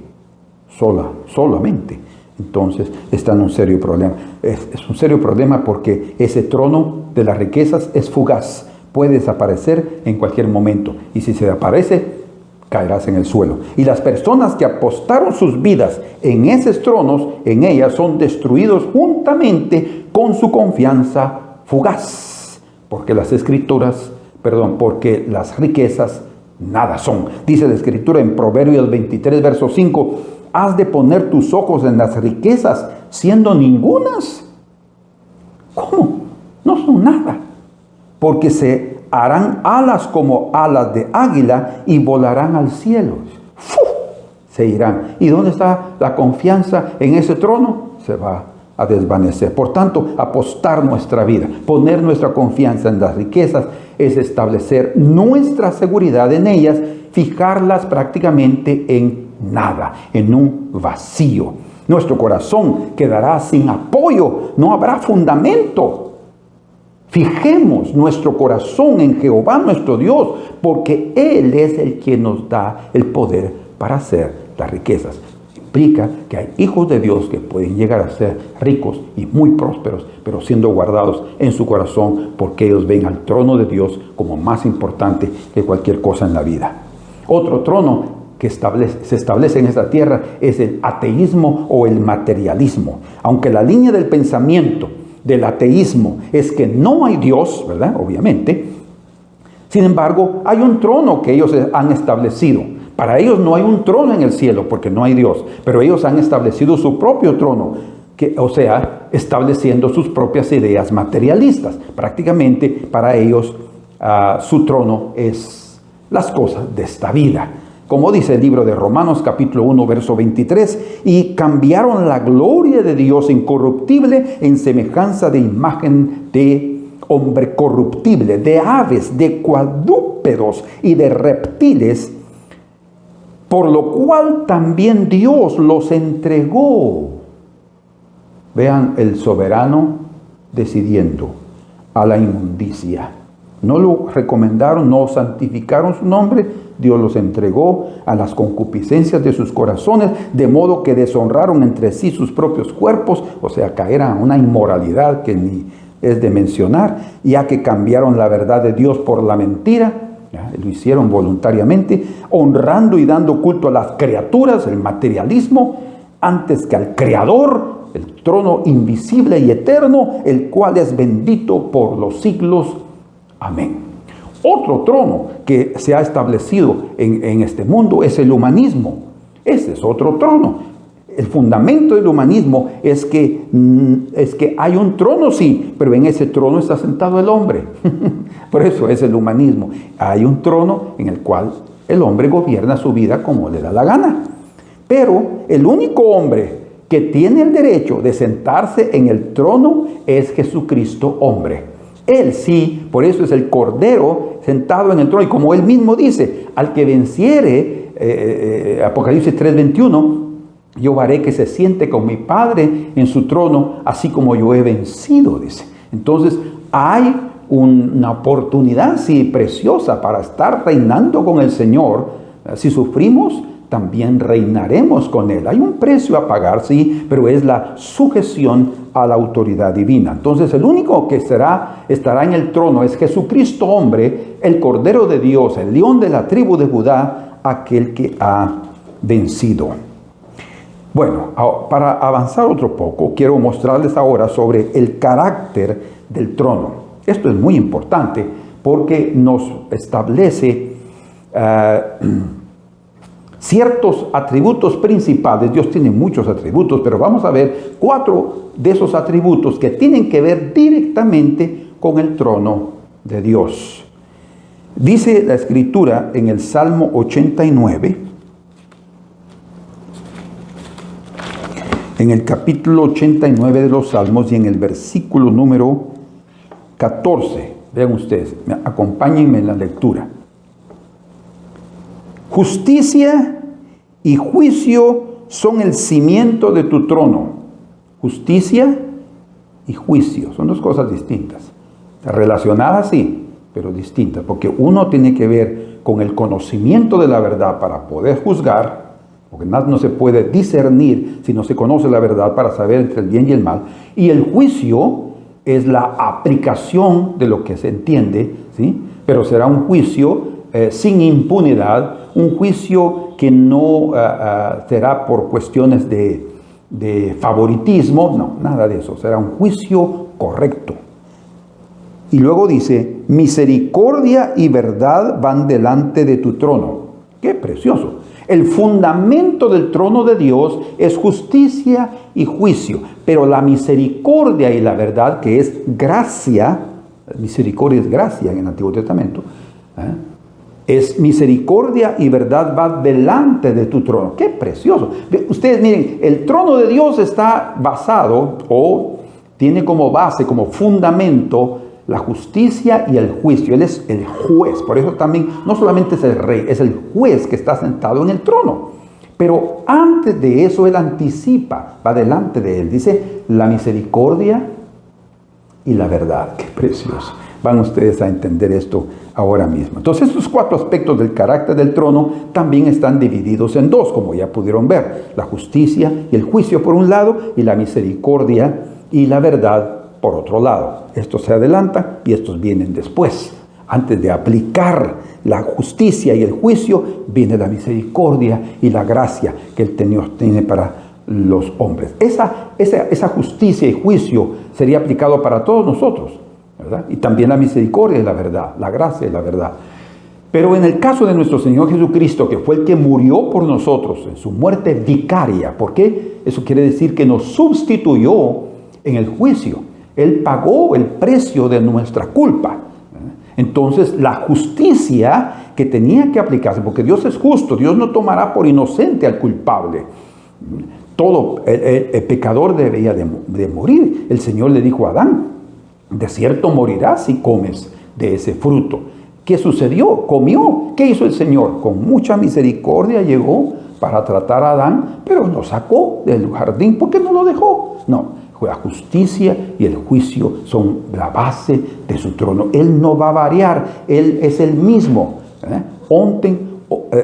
solamente, entonces está en un serio problema. Es un serio problema porque ese trono de las riquezas es fugaz. Puede desaparecer en cualquier momento. Y si se aparece, caerás en el suelo. Y las personas que apostaron sus vidas en esos tronos, en ellas son destruidos juntamente con su confianza fugaz. Porque porque las riquezas nada son. Dice la Escritura en Proverbios 23, verso 5, has de poner tus ojos en las riquezas, siendo ningunas. ¿Cómo? No son nada. Porque se harán alas como alas de águila y volarán al cielo. ¡Fu! Se irán. ¿Y dónde está la confianza en ese trono? Se va a desvanecer. Por tanto, apostar nuestra vida, poner nuestra confianza en las riquezas, es establecer nuestra seguridad en ellas, fijarlas prácticamente en nada, en un vacío. Nuestro corazón quedará sin apoyo, no habrá fundamento. Fijemos nuestro corazón en Jehová nuestro Dios, porque Él es el que nos da el poder para hacer las riquezas. Implica que hay hijos de Dios que pueden llegar a ser ricos y muy prósperos, pero siendo guardados en su corazón porque ellos ven al trono de Dios como más importante que cualquier cosa en la vida. Otro trono que se establece en esta tierra es el ateísmo o el materialismo. Aunque la línea del pensamiento del ateísmo es que no hay Dios, ¿verdad? Obviamente. Sin embargo, hay un trono que ellos han establecido. Para ellos no hay un trono en el cielo porque no hay Dios, pero ellos han establecido su propio trono, estableciendo sus propias ideas materialistas. Prácticamente para ellos su trono es las cosas de esta vida. Como dice el libro de Romanos capítulo 1 verso 23, y cambiaron la gloria de Dios incorruptible en semejanza de imagen de hombre corruptible, de aves, de cuadrúpedos y de reptiles, por lo cual también Dios los entregó. Vean el soberano decidiendo a la inmundicia. No lo recomendaron, no santificaron su nombre. Dios los entregó a las concupiscencias de sus corazones, de modo que deshonraron entre sí sus propios cuerpos, o sea, cayeron a una inmoralidad que ni es de mencionar, ya que cambiaron la verdad de Dios por la mentira. Lo hicieron voluntariamente, honrando y dando culto a las criaturas, el materialismo, antes que al Creador, el trono invisible y eterno, el cual es bendito por los siglos. Amén. Otro trono que se ha establecido en este mundo es el humanismo. Ese es otro trono. El fundamento del humanismo es que hay un trono, sí, pero en ese trono está sentado el hombre. Por eso es el humanismo. Hay un trono en el cual el hombre gobierna su vida como le da la gana. Pero el único hombre que tiene el derecho de sentarse en el trono es Jesucristo hombre. Él sí, por eso es el Cordero sentado en el trono. Y como él mismo dice, al que venciere, Apocalipsis 3:21, yo haré que se siente con mi Padre en su trono, así como yo he vencido, dice. Entonces, hay una oportunidad, sí, preciosa para estar reinando con el Señor. Si sufrimos, también reinaremos con Él. Hay un precio a pagar, sí, pero es la sujeción a la autoridad divina. Entonces, el único que estará en el trono es Jesucristo hombre, el Cordero de Dios, el León de la tribu de Judá, aquel que ha vencido. Bueno, para avanzar otro poco, quiero mostrarles ahora sobre el carácter del trono. Esto es muy importante porque nos establece ciertos atributos principales. Dios tiene muchos atributos, pero vamos a ver 4 de esos atributos que tienen que ver directamente con el trono de Dios. Dice la Escritura en el Salmo 89, en el capítulo 89 de los Salmos y en el versículo número 14. Vean ustedes, acompáñenme en la lectura. Justicia y juicio son el cimiento de tu trono. Justicia y juicio son 2 cosas distintas. Relacionadas sí, pero distintas. Porque uno tiene que ver con el conocimiento de la verdad para poder juzgar. Porque más no se puede discernir si no se conoce la verdad para saber entre el bien y el mal. Y el juicio es la aplicación de lo que se entiende, ¿sí? Pero será un juicio sin impunidad, un juicio que no será por cuestiones de favoritismo, no, nada de eso, será un juicio correcto. Y luego dice, misericordia y verdad van delante de tu trono. ¡Qué precioso! El fundamento del trono de Dios es justicia y juicio, pero la misericordia y la verdad, que es gracia, misericordia es gracia en el Antiguo Testamento, es misericordia y verdad va delante de tu trono. ¡Qué precioso! Ustedes miren, el trono de Dios está basado o tiene como base, como fundamento, la justicia y el juicio. Él es el juez. Por eso también no solamente es el rey, es el juez que está sentado en el trono. Pero antes de eso él anticipa, va delante de él. Dice la misericordia y la verdad. ¡Qué precioso! Van ustedes a entender esto ahora mismo. Entonces estos 4 aspectos del carácter del trono también están divididos en 2, como ya pudieron ver. La justicia y el juicio por un lado y la misericordia y la verdad por otro lado. Estos se adelantan y estos vienen después. Antes de aplicar la justicia y el juicio, viene la misericordia y la gracia que el Señor tiene para los hombres. Esa justicia y juicio sería aplicado para todos nosotros, ¿verdad? Y también la misericordia y la verdad, la gracia y la verdad. Pero en el caso de nuestro Señor Jesucristo, que fue el que murió por nosotros en su muerte vicaria, ¿por qué? Eso quiere decir que nos sustituyó en el juicio. Él pagó el precio de nuestra culpa. Entonces, la justicia que tenía que aplicarse, porque Dios es justo, Dios no tomará por inocente al culpable. Todo el pecador debía de morir. El Señor le dijo a Adán, de cierto morirás si comes de ese fruto. ¿Qué sucedió? Comió. ¿Qué hizo el Señor? Con mucha misericordia llegó para tratar a Adán, pero lo sacó del jardín. ¿Por qué no lo dejó? No. La justicia y el juicio son la base de su trono. Él no va a variar. Él es el mismo.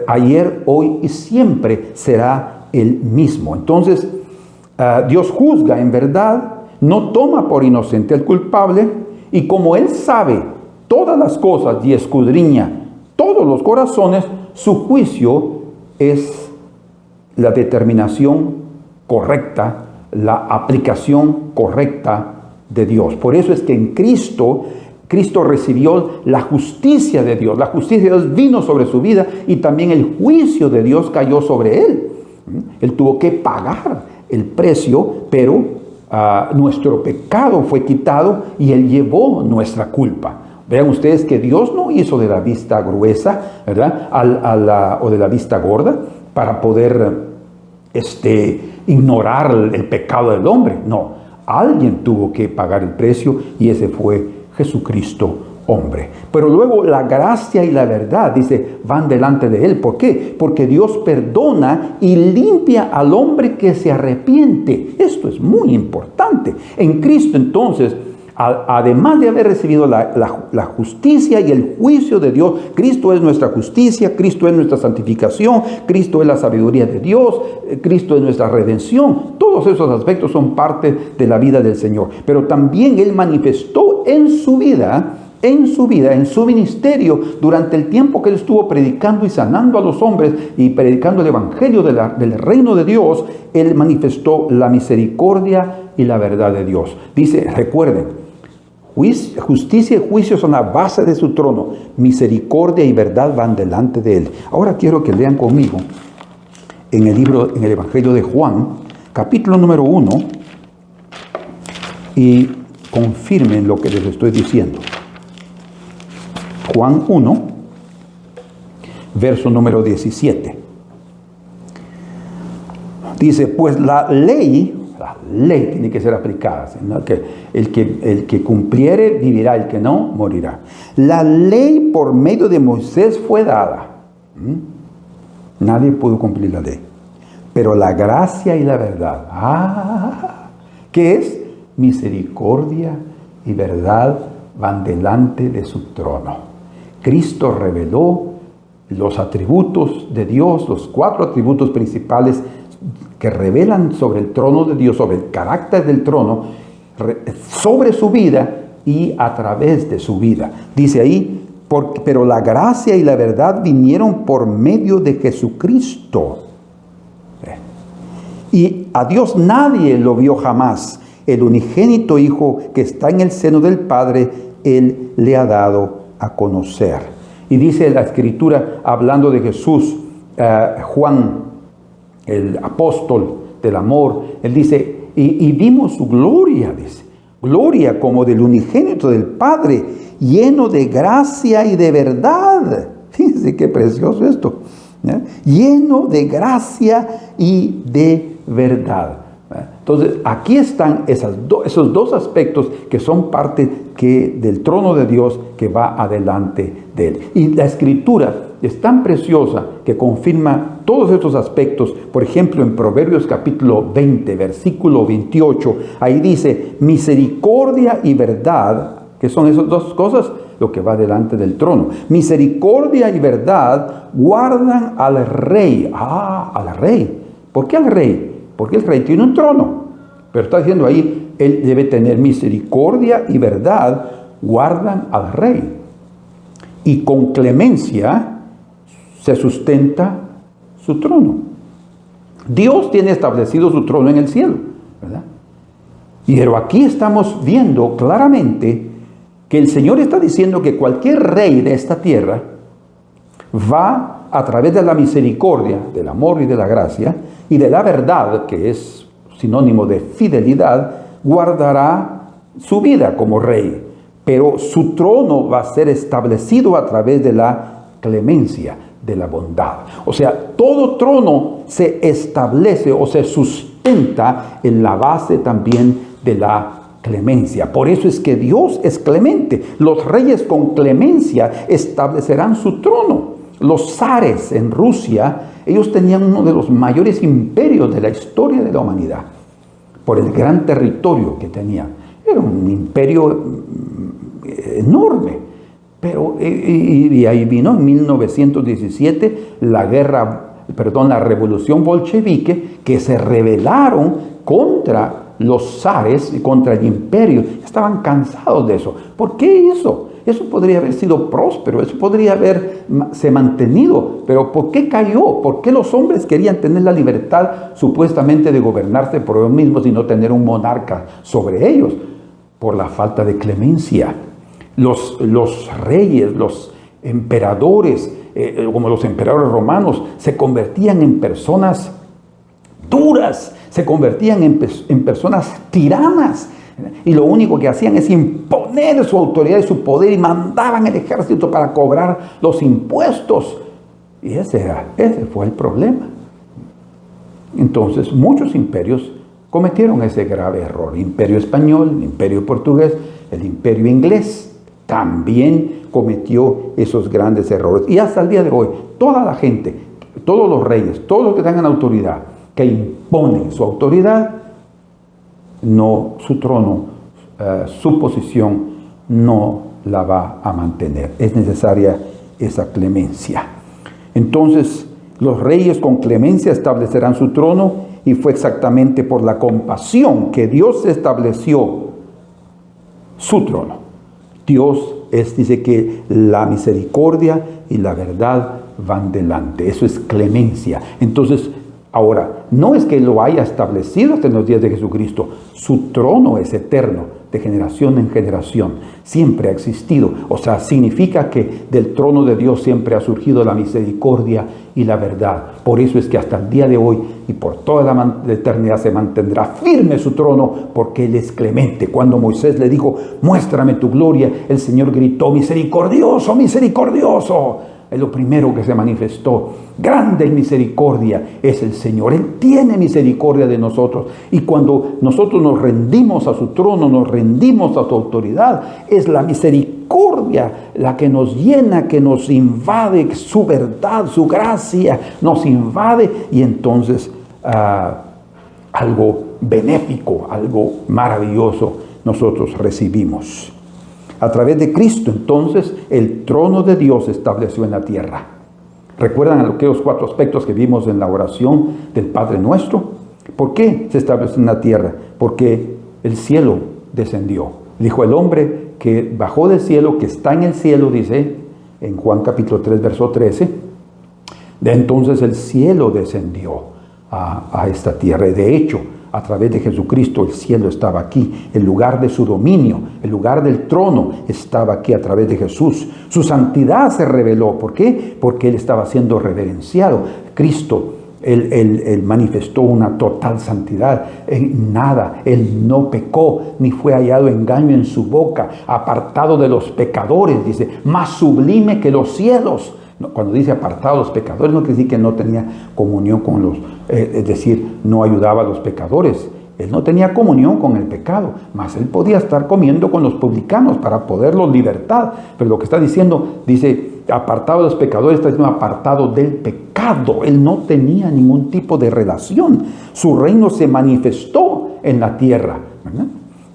Ayer, hoy y siempre será el mismo. Entonces, Dios juzga en verdad, no toma por inocente al culpable, y como Él sabe todas las cosas y escudriña todos los corazones, su juicio es la determinación correcta, la aplicación correcta de Dios. Por eso es que en Cristo Cristo recibió la justicia de Dios. La justicia de Dios vino sobre su vida y también el juicio de Dios cayó sobre él. Él tuvo que pagar el precio, pero nuestro pecado fue quitado y él llevó nuestra culpa. Vean ustedes que Dios no hizo de la vista gruesa, ¿verdad? O de la vista gorda para poder ignorar el pecado del hombre. No, alguien tuvo que pagar el precio y ese fue Jesucristo, hombre. Pero luego la gracia y la verdad, dice, van delante de él. ¿Por qué? Porque Dios perdona y limpia al hombre que se arrepiente. Esto es muy importante. En Cristo, entonces, además de haber recibido la justicia y el juicio de Dios, Cristo es nuestra justicia, Cristo es nuestra santificación, Cristo es la sabiduría de Dios, Cristo es nuestra redención. Todos esos aspectos son parte de la vida del Señor. Pero también Él manifestó en su vida, en su ministerio, durante el tiempo que Él estuvo predicando y sanando a los hombres y predicando el evangelio del reino de Dios, Él manifestó la misericordia y la verdad de Dios. Dice, recuerden, justicia y juicio son la base de su trono. Misericordia y verdad van delante de él. Ahora quiero que lean conmigo en el Evangelio de Juan, capítulo número 1, y confirmen lo que les estoy diciendo. Juan 1, verso número 17. Dice, pues la ley tiene que ser aplicada, ¿no? Que el que cumpliere vivirá, el que no morirá. La ley por medio de Moisés fue dada. Nadie pudo cumplir la ley. Pero la gracia y la verdad, ¿qué es? Misericordia y verdad van delante de su trono. Cristo reveló los atributos de Dios, los 4 atributos principales que revelan sobre el trono de Dios, sobre el carácter del trono, sobre su vida y a través de su vida. Dice ahí, pero la gracia y la verdad vinieron por medio de Jesucristo. Y a Dios nadie lo vio jamás. El unigénito Hijo que está en el seno del Padre, Él le ha dado a conocer. Y dice la Escritura, hablando de Jesús, Juan, el apóstol del amor, él dice, y vimos su gloria, dice, gloria como del unigénito del Padre, lleno de gracia y de verdad. Fíjense qué precioso esto, ¿eh? Lleno de gracia y de verdad. Entonces, aquí están esos dos aspectos que son parte del trono de Dios que va adelante de él. Y la Escritura es tan preciosa que confirma todos estos aspectos. Por ejemplo, en Proverbios capítulo 20, versículo 28, ahí dice, misericordia y verdad, ¿qué son esas dos cosas? Lo que va delante del trono. Misericordia y verdad guardan al rey. Al rey. ¿Por qué al rey? Porque el rey tiene un trono. Pero está diciendo ahí, él debe tener misericordia y verdad, guardan al rey. Y con clemencia se sustenta su trono. Dios tiene establecido su trono en el cielo, ¿verdad? Pero aquí estamos viendo claramente que el Señor está diciendo que cualquier rey de esta tierra va a través de la misericordia, del amor y de la gracia, y de la verdad, que es sinónimo de fidelidad, guardará su vida como rey. Pero su trono va a ser establecido a través de la clemencia, de la bondad. O sea, todo trono se establece o se sustenta en la base también de la clemencia. Por eso es que Dios es clemente. Los reyes con clemencia establecerán su trono. Los zares en Rusia, ellos tenían uno de los mayores imperios de la historia de la humanidad, por el gran territorio que tenían. Era un imperio enorme. Pero, y ahí vino en 1917 la revolución bolchevique, que se rebelaron contra los zares y contra el imperio. Estaban cansados de eso. ¿Por qué eso? Eso podría haber sido próspero, eso podría haberse mantenido, pero ¿por qué cayó? ¿Por qué los hombres querían tener la libertad supuestamente de gobernarse por ellos mismos y no tener un monarca sobre ellos? Por la falta de clemencia. Los reyes, los emperadores, como los emperadores romanos, se convertían en personas duras, se convertían en personas tiranas. Y lo único que hacían es imponer su autoridad y su poder, y mandaban el ejército para cobrar los impuestos. Y ese fue el problema. Entonces muchos imperios cometieron ese grave error. Imperio español, el imperio portugués, el imperio inglés también cometió esos grandes errores. Y hasta el día de hoy, toda la gente, todos los reyes, todos los que tengan autoridad, que imponen su autoridad, no, su trono, su posición no la va a mantener. Es necesaria esa clemencia. Entonces, los reyes con clemencia establecerán su trono, y fue exactamente por la compasión que Dios estableció su trono. Dios dice que la misericordia y la verdad van delante. Eso es clemencia. Entonces, ahora, no es que lo haya establecido hasta en los días de Jesucristo. Su trono es eterno, de generación en generación. Siempre ha existido. O sea, significa que del trono de Dios siempre ha surgido la misericordia y la verdad. Por eso es que hasta el día de hoy y por toda la eternidad se mantendrá firme su trono, porque Él es clemente. Cuando Moisés le dijo, muéstrame tu gloria, el Señor gritó, misericordioso, misericordioso. Es lo primero que se manifestó. Grande en misericordia es el Señor. Él tiene misericordia de nosotros. Y cuando nosotros nos rendimos a su trono, nos rendimos a su autoridad, es la misericordia la que nos llena, que nos invade, su verdad, su gracia nos invade, y entonces algo benéfico, algo maravilloso nosotros recibimos. A través de Cristo, entonces, el trono de Dios se estableció en la tierra. ¿Recuerdan aquellos 4 aspectos que vimos en la oración del Padre Nuestro? ¿Por qué se estableció en la tierra? Porque el cielo descendió. Dijo el hombre que bajó del cielo, que está en el cielo, dice en Juan capítulo 3, verso 13. De entonces el cielo descendió a esta tierra. Y de hecho, a través de Jesucristo el cielo estaba aquí. El lugar de su dominio, el lugar del trono estaba aquí a través de Jesús. Su santidad se reveló. ¿Por qué? Porque Él estaba siendo reverenciado. Cristo, Él manifestó una total santidad. En nada, Él no pecó, ni fue hallado engaño en su boca. Apartado de los pecadores, dice, más sublime que los cielos. Cuando dice apartado de los pecadores, no quiere decir que no tenía comunión con los, es decir, no ayudaba a los pecadores. Él no tenía comunión con el pecado, mas Él podía estar comiendo con los publicanos para poderlos libertar. Pero lo que está diciendo, dice, apartado de los pecadores, está diciendo apartado del pecado. Él no tenía ningún tipo de relación. Su reino se manifestó en la tierra, ¿verdad?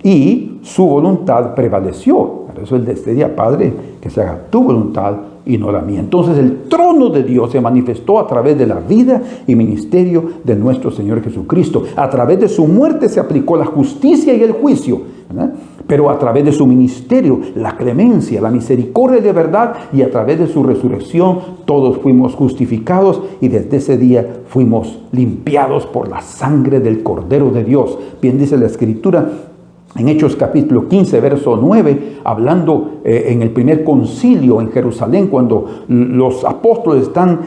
Y su voluntad prevaleció. Por eso Él decía, Padre, que se haga tu voluntad y no la mía. Entonces el trono de Dios se manifestó a través de la vida y ministerio de nuestro Señor Jesucristo. A través de su muerte se aplicó la justicia y el juicio, ¿verdad? Pero a través de su ministerio, la clemencia, la misericordia de verdad, y a través de su resurrección, todos fuimos justificados, y desde ese día fuimos limpiados por la sangre del Cordero de Dios. Bien dice la Escritura, en Hechos capítulo 15, verso 9, hablando en el primer concilio en Jerusalén, cuando los apóstoles están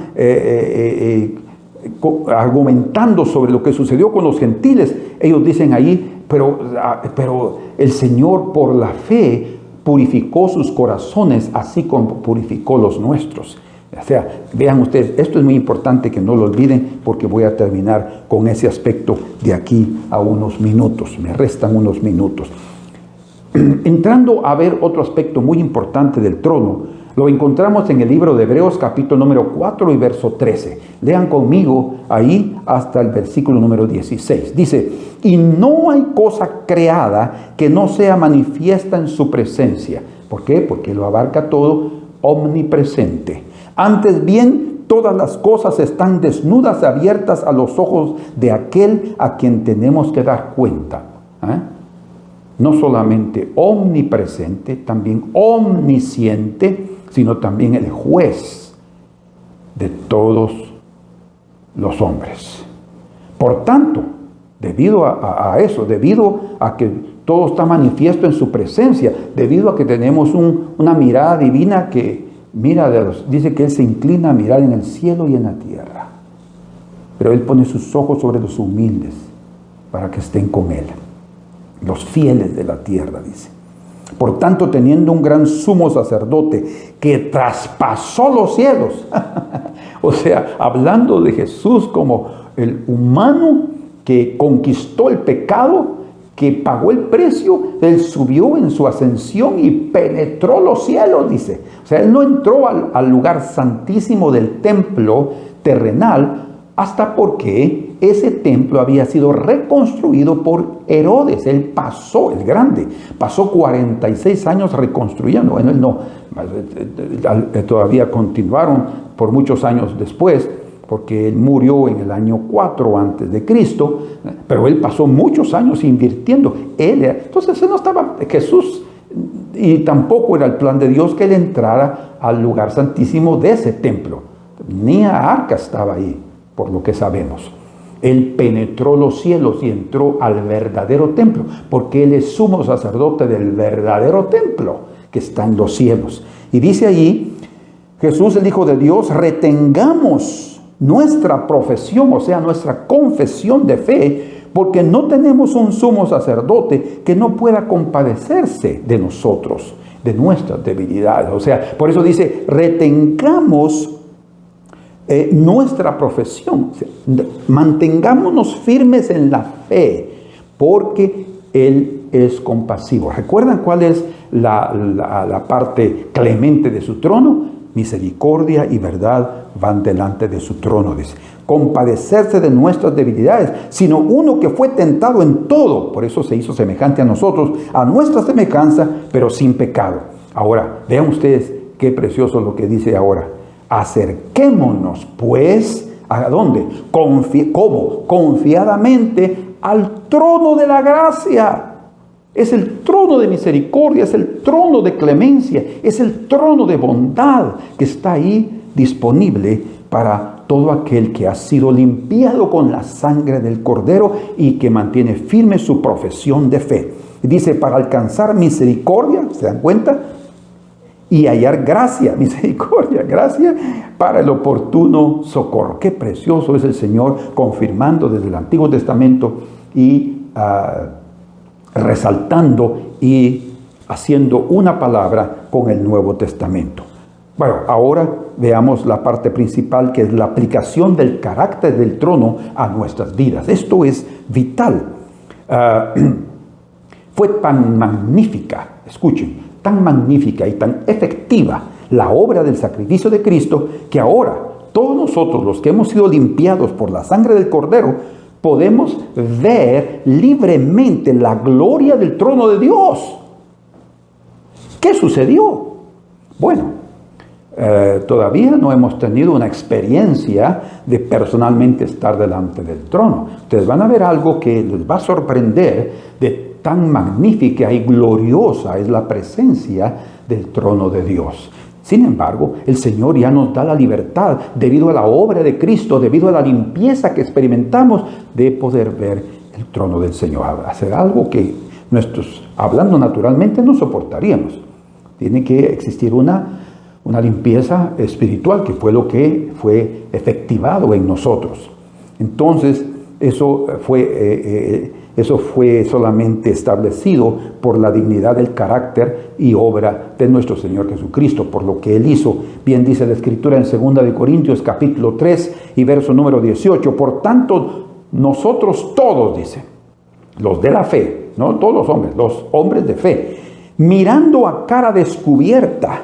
argumentando sobre lo que sucedió con los gentiles, ellos dicen ahí, pero el Señor por la fe purificó sus corazones, así como purificó los nuestros. O sea, vean ustedes, esto es muy importante que no lo olviden, porque voy a terminar con ese aspecto de aquí a unos minutos. Me restan unos minutos. Entrando a ver otro aspecto muy importante del trono, lo encontramos en el libro de Hebreos capítulo número 4 y verso 13. Lean conmigo ahí hasta el versículo número 16. Dice, y no hay cosa creada que no sea manifiesta en su presencia. ¿Por qué? Porque lo abarca todo, omnipresente. Antes bien, todas las cosas están desnudas, abiertas a los ojos de aquel a quien tenemos que dar cuenta. No solamente omnipresente, también omnisciente, sino también el juez de todos los hombres. Por tanto, debido a eso, debido a que todo está manifiesto en su presencia, debido a que tenemos una mirada divina que mira, dice que Él se inclina a mirar en el cielo y en la tierra, pero Él pone sus ojos sobre los humildes para que estén con Él, los fieles de la tierra, dice. Por tanto, teniendo un gran sumo sacerdote que traspasó los cielos, o sea, hablando de Jesús como el humano que conquistó el pecado, que pagó el precio, Él subió en su ascensión y penetró los cielos, dice. O sea, Él no entró al lugar santísimo del templo terrenal hasta porque ese templo había sido reconstruido por Herodes. Él pasó, el grande, pasó 46 años reconstruyendo. Bueno, él no, todavía continuaron por muchos años después, porque él murió en el año 4 antes de Cristo, pero él pasó muchos años invirtiendo. Entonces él no estaba, Jesús, y tampoco era el plan de Dios que él entrara al lugar santísimo de ese templo. Ni a arca estaba ahí, por lo que sabemos. Él penetró los cielos y entró al verdadero templo, porque Él es sumo sacerdote del verdadero templo que está en los cielos. Y dice allí, Jesús, el Hijo de Dios, retengamos nuestra profesión, o sea, nuestra confesión de fe, porque no tenemos un sumo sacerdote que no pueda compadecerse de nosotros, de nuestras debilidades. O sea, por eso dice, retengamos nuestra profesión, o sea, mantengámonos firmes en la fe, porque Él es compasivo. ¿Recuerdan cuál es la parte clemente de su trono? Misericordia y verdad van delante de su trono, dice. Compadecerse de nuestras debilidades, sino uno que fue tentado en todo, por eso se hizo semejante a nosotros, a nuestra semejanza, pero sin pecado. Ahora, vean ustedes qué precioso lo que dice ahora. Acerquémonos, pues, ¿a dónde? ¿Cómo? Confiadamente al trono de la gracia. Es el trono de misericordia, es el trono de clemencia, es el trono de bondad que está ahí disponible para todo aquel que ha sido limpiado con la sangre del Cordero y que mantiene firme su profesión de fe. Dice, para alcanzar misericordia, ¿se dan cuenta? Y hallar gracia, misericordia, gracia para el oportuno socorro. Qué precioso es el Señor confirmando desde el Antiguo Testamento y resaltando y haciendo una palabra con el Nuevo Testamento. Bueno, ahora veamos la parte principal, que es la aplicación del carácter del trono a nuestras vidas. Esto es vital. Fue tan magnífica, escuchen, tan magnífica y tan efectiva la obra del sacrificio de Cristo, que ahora todos nosotros, los que hemos sido limpiados por la sangre del Cordero, podemos ver libremente la gloria del trono de Dios. ¿Qué sucedió? Bueno, todavía no hemos tenido una experiencia de personalmente estar delante del trono. Ustedes van a ver algo que les va a sorprender, de tan magnífica y gloriosa es la presencia del trono de Dios. Sin embargo, el Señor ya nos da la libertad, debido a la obra de Cristo, debido a la limpieza que experimentamos, de poder ver el trono del Señor. Hacer algo que hablando naturalmente, no soportaríamos. Tiene que existir una limpieza espiritual, que fue lo que fue efectivado en nosotros. Entonces, eso fue solamente establecido por la dignidad del carácter y obra de nuestro Señor Jesucristo, por lo que Él hizo. Bien dice la Escritura en 2 de Corintios capítulo 3 y verso número 18. Por tanto, nosotros todos, dice, los de la fe, no todos los hombres de fe, mirando a cara descubierta,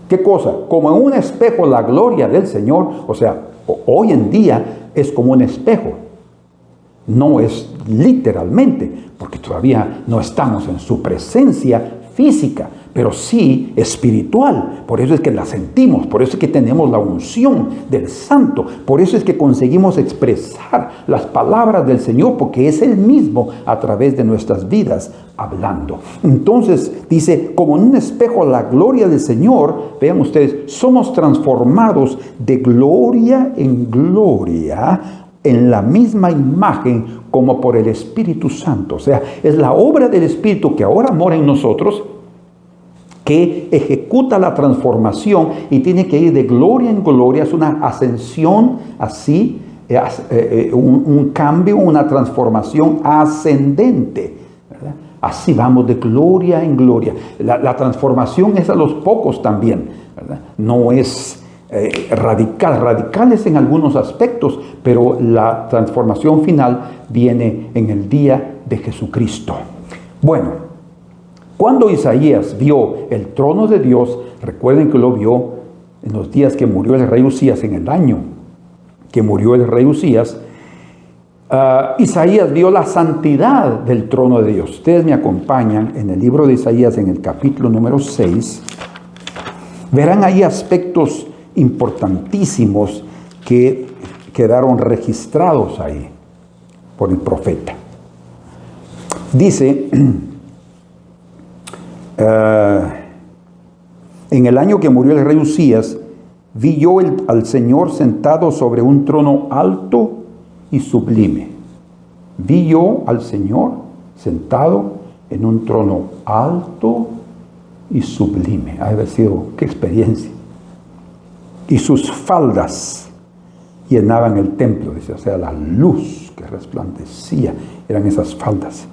¿qué cosa? Como en un espejo la gloria del Señor. O sea, hoy en día es como un espejo. No es literalmente, porque todavía no estamos en su presencia física, pero sí espiritual. Por eso es que la sentimos, por eso es que tenemos la unción del Santo, por eso es que conseguimos expresar las palabras del Señor, porque es Él mismo a través de nuestras vidas hablando. Entonces dice, como en un espejo la gloria del Señor, vean ustedes, somos transformados de gloria en gloria, en la misma imagen como por el Espíritu Santo. O sea, es la obra del Espíritu que ahora mora en nosotros, que ejecuta la transformación y tiene que ir de gloria en gloria. Es una ascensión así, un cambio, una transformación ascendente, ¿verdad? Así vamos de gloria en gloria. La transformación es a los pocos también, ¿verdad? No es radicales en algunos aspectos, pero la transformación final viene en el día de Jesucristo. Bueno, cuando Isaías vio el trono de Dios, recuerden que lo vio en los días que murió el rey Usías, en el año que murió el rey Usías. Isaías vio la santidad del trono de Dios. Ustedes me acompañan en el libro de Isaías, en el capítulo número 6. Verán ahí aspectos importantísimos que quedaron registrados ahí por el profeta. Dice, en el año que murió el rey Usías, vi yo al Señor sentado sobre un trono alto y sublime. Vi yo al Señor sentado en un trono alto y sublime. Ha de haber sido, qué experiencia. Y sus faldas llenaban el templo, dice, o sea, la luz que resplandecía, eran esas faldas.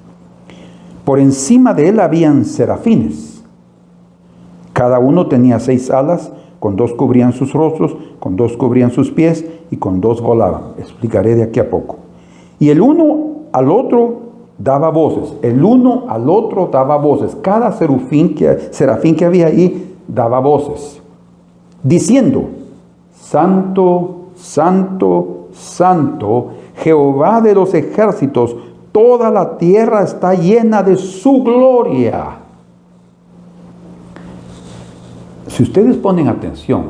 Por encima de él habían serafines. Cada uno tenía 6 alas, con 2 cubrían sus rostros, con 2 cubrían sus pies y con 2 volaban. Explicaré de aquí a poco. Y el uno al otro daba voces. El uno al otro daba voces. Cada serafín que había ahí daba voces, diciendo: Santo, santo, santo, Jehová de los ejércitos, toda la tierra está llena de su gloria. Si ustedes ponen atención,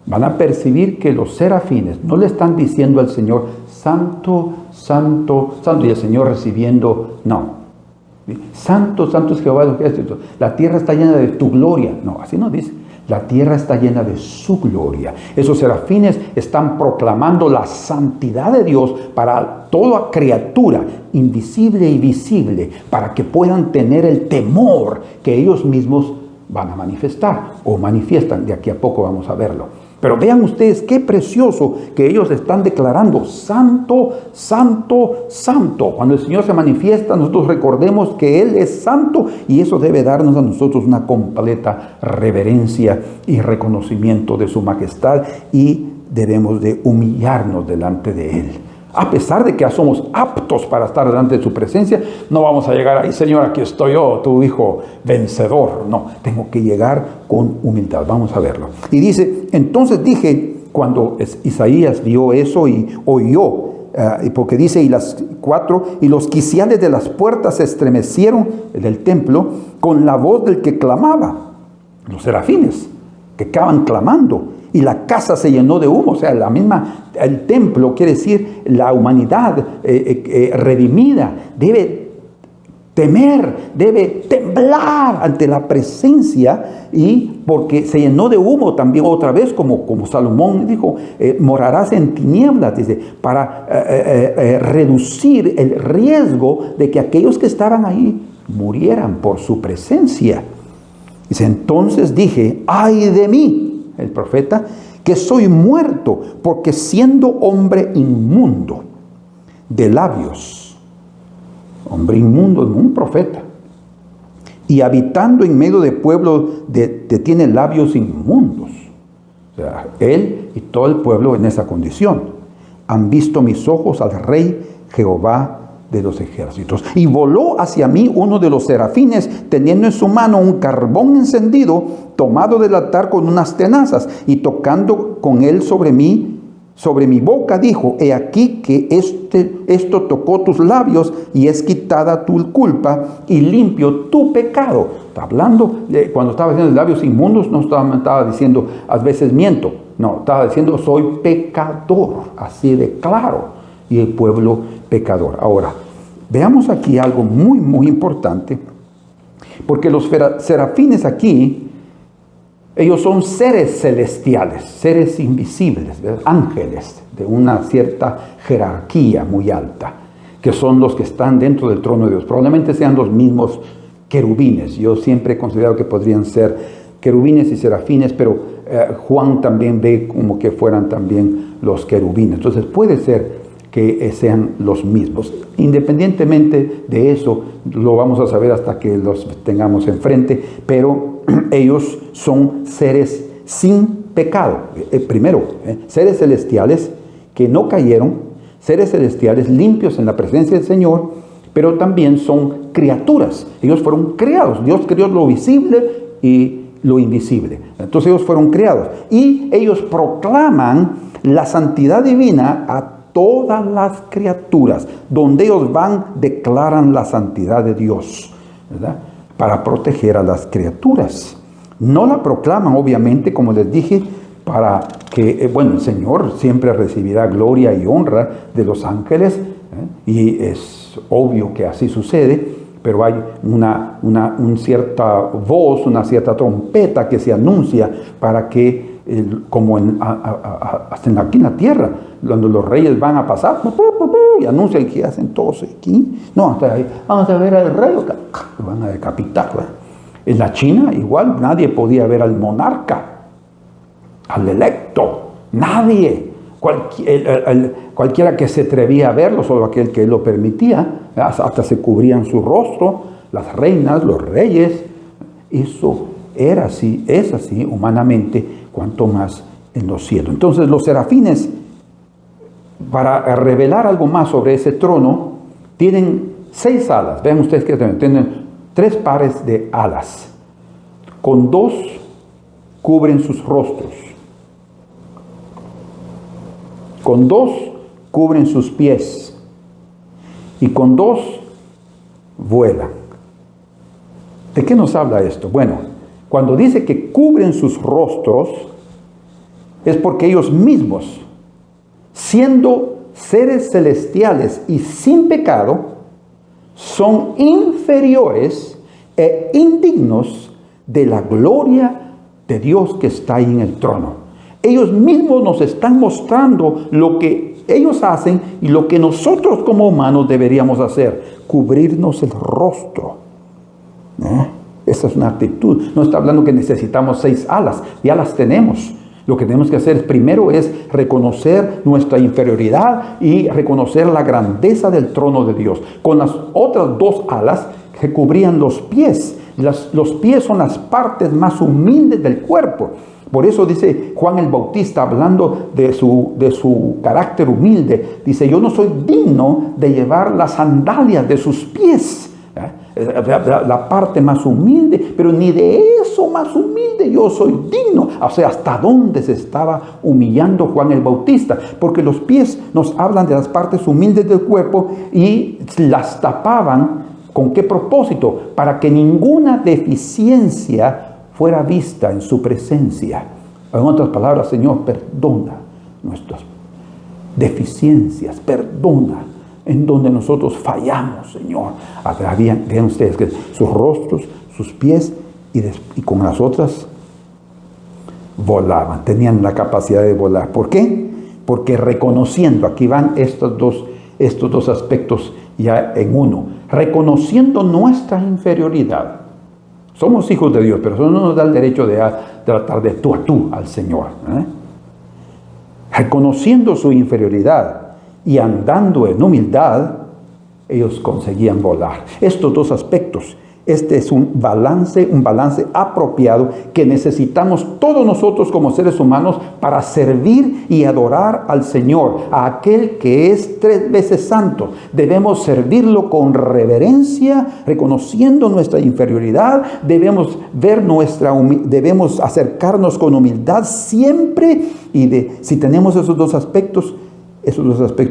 van a percibir que los serafines no le están diciendo al Señor, santo, santo, santo, y el Señor recibiendo, no. Santo, santo es Jehová de los ejércitos, la tierra está llena de tu gloria. No, así no dice. La tierra está llena de su gloria. Esos serafines están proclamando la santidad de Dios para toda criatura, invisible y visible, para que puedan tener el temor que ellos mismos van a manifestar o manifiestan. De aquí a poco vamos a verlo. Pero vean ustedes qué precioso que ellos están declarando: santo, santo, santo. Cuando el Señor se manifiesta, nosotros recordemos que Él es santo, y eso debe darnos a nosotros una completa reverencia y reconocimiento de su majestad, y debemos de humillarnos delante de Él. A pesar de que somos aptos para estar delante de su presencia, no vamos a llegar ahí: Señor, aquí estoy yo, tu hijo vencedor. No, tengo que llegar con humildad. Vamos a verlo. Y dice, entonces dije, cuando Isaías vio eso y oyó, porque dice, y las 4, y los quiciales de las puertas se estremecieron del templo con la voz del que clamaba. Los serafines que estaban clamando. Y la casa se llenó de humo. O sea, el templo, quiere decir la humanidad redimida, debe temer, debe temblar ante la presencia, y porque se llenó de humo también otra vez, como Salomón dijo, morarás en tinieblas, dice, para reducir el riesgo de que aquellos que estaban ahí murieran por su presencia. Dice, entonces dije, ay de mí, el profeta, que soy muerto, porque siendo hombre inmundo de labios, hombre inmundo, un profeta, y habitando en medio de pueblo tiene labios inmundos. O sea, él y todo el pueblo en esa condición. Han visto mis ojos al Rey Jehová de los ejércitos. Y voló hacia mí uno de los serafines, teniendo en su mano un carbón encendido, tomado del altar con unas tenazas, y tocando con él sobre mi boca, dijo: he aquí que esto tocó tus labios, y es quitada tu culpa, y limpio tu pecado. Está hablando, cuando estaba diciendo labios inmundos, no estaba diciendo a veces miento, no, estaba diciendo soy pecador, así de claro, y el pueblo pecador. Ahora, veamos aquí algo muy, muy importante, porque los serafines aquí Ellos son seres celestiales, seres invisibles, ¿verdad? Ángeles de una cierta jerarquía muy alta, que son los que están dentro del trono de Dios. Probablemente sean los mismos querubines. Yo siempre he considerado que podrían ser querubines y serafines, pero Juan también ve como que fueran también los querubines. Entonces puede ser que sean los mismos. Independientemente de eso, lo vamos a saber hasta que los tengamos enfrente, pero ellos son seres sin pecado. Primero, seres celestiales que no cayeron, seres celestiales limpios en la presencia del Señor, pero también son criaturas. Ellos fueron creados. Dios creó lo visible y lo invisible. Entonces ellos fueron creados. Y ellos proclaman la santidad divina a todas las criaturas. Donde ellos van, declaran la santidad de Dios, ¿verdad? Para proteger a las criaturas. No la proclaman, obviamente, como les dije, para que, el Señor siempre recibirá gloria y honra de los ángeles, y es obvio que así sucede, pero hay una cierta voz, una cierta trompeta que se anuncia para que, como hasta aquí en la tierra, cuando los reyes van a pasar, y anuncian que hacen todos aquí. No, hasta ahí, vamos a ver al rey, lo van a decapitar, ¿verdad? En la China igual nadie podía ver al monarca, al electo, nadie. Cualquiera que se atrevía a verlo, solo aquel que lo permitía, hasta se cubrían su rostro, las reinas, los reyes. Eso era así, es así humanamente, cuanto más en los cielos. Entonces los serafines, para revelar algo más sobre ese trono, tienen 6 alas. Vean ustedes que tienen 3 pares de alas. Con 2 cubren sus rostros. Con 2 cubren sus pies. Y con 2 vuelan. ¿De qué nos habla esto? Bueno, cuando dice que cubren sus rostros, es porque ellos mismos, siendo seres celestiales y sin pecado, son inferiores e indignos de la gloria de Dios que está ahí en el trono. Ellos mismos nos están mostrando lo que ellos hacen y lo que nosotros como humanos deberíamos hacer: cubrirnos el rostro. Esa es una actitud. No está hablando que necesitamos 6 alas, ya las tenemos. Lo que tenemos que hacer primero es reconocer nuestra inferioridad y reconocer la grandeza del trono de Dios. Con las otras 2 alas que cubrían los pies. Los pies son las partes más humildes del cuerpo. Por eso dice Juan el Bautista, hablando de su carácter humilde, dice: yo no soy digno de llevar las sandalias de sus pies. La parte más humilde, pero ni de eso más humilde yo soy digno. O sea, hasta dónde se estaba humillando Juan el Bautista, porque los pies nos hablan de las partes humildes del cuerpo y las tapaban. ¿Con qué propósito? Para que ninguna deficiencia fuera vista en su presencia. En otras palabras: Señor, perdona nuestras deficiencias, perdona en donde nosotros fallamos, Señor. Vean ustedes que sus rostros, sus pies y con las otras volaban, tenían la capacidad de volar. ¿Por qué? Porque reconociendo, aquí van estos dos aspectos ya en uno, reconociendo nuestra inferioridad. Somos hijos de Dios, pero eso no nos da el derecho de tratar de tú a tú al Señor. Reconociendo su inferioridad y andando en humildad, ellos conseguían volar. Estos 2 aspectos, este es un balance apropiado que necesitamos todos nosotros como seres humanos para servir y adorar al Señor, a aquel que es 3 veces santo. Debemos servirlo con reverencia, reconociendo nuestra inferioridad. Debemos acercarnos con humildad siempre. Y si tenemos esos dos aspectos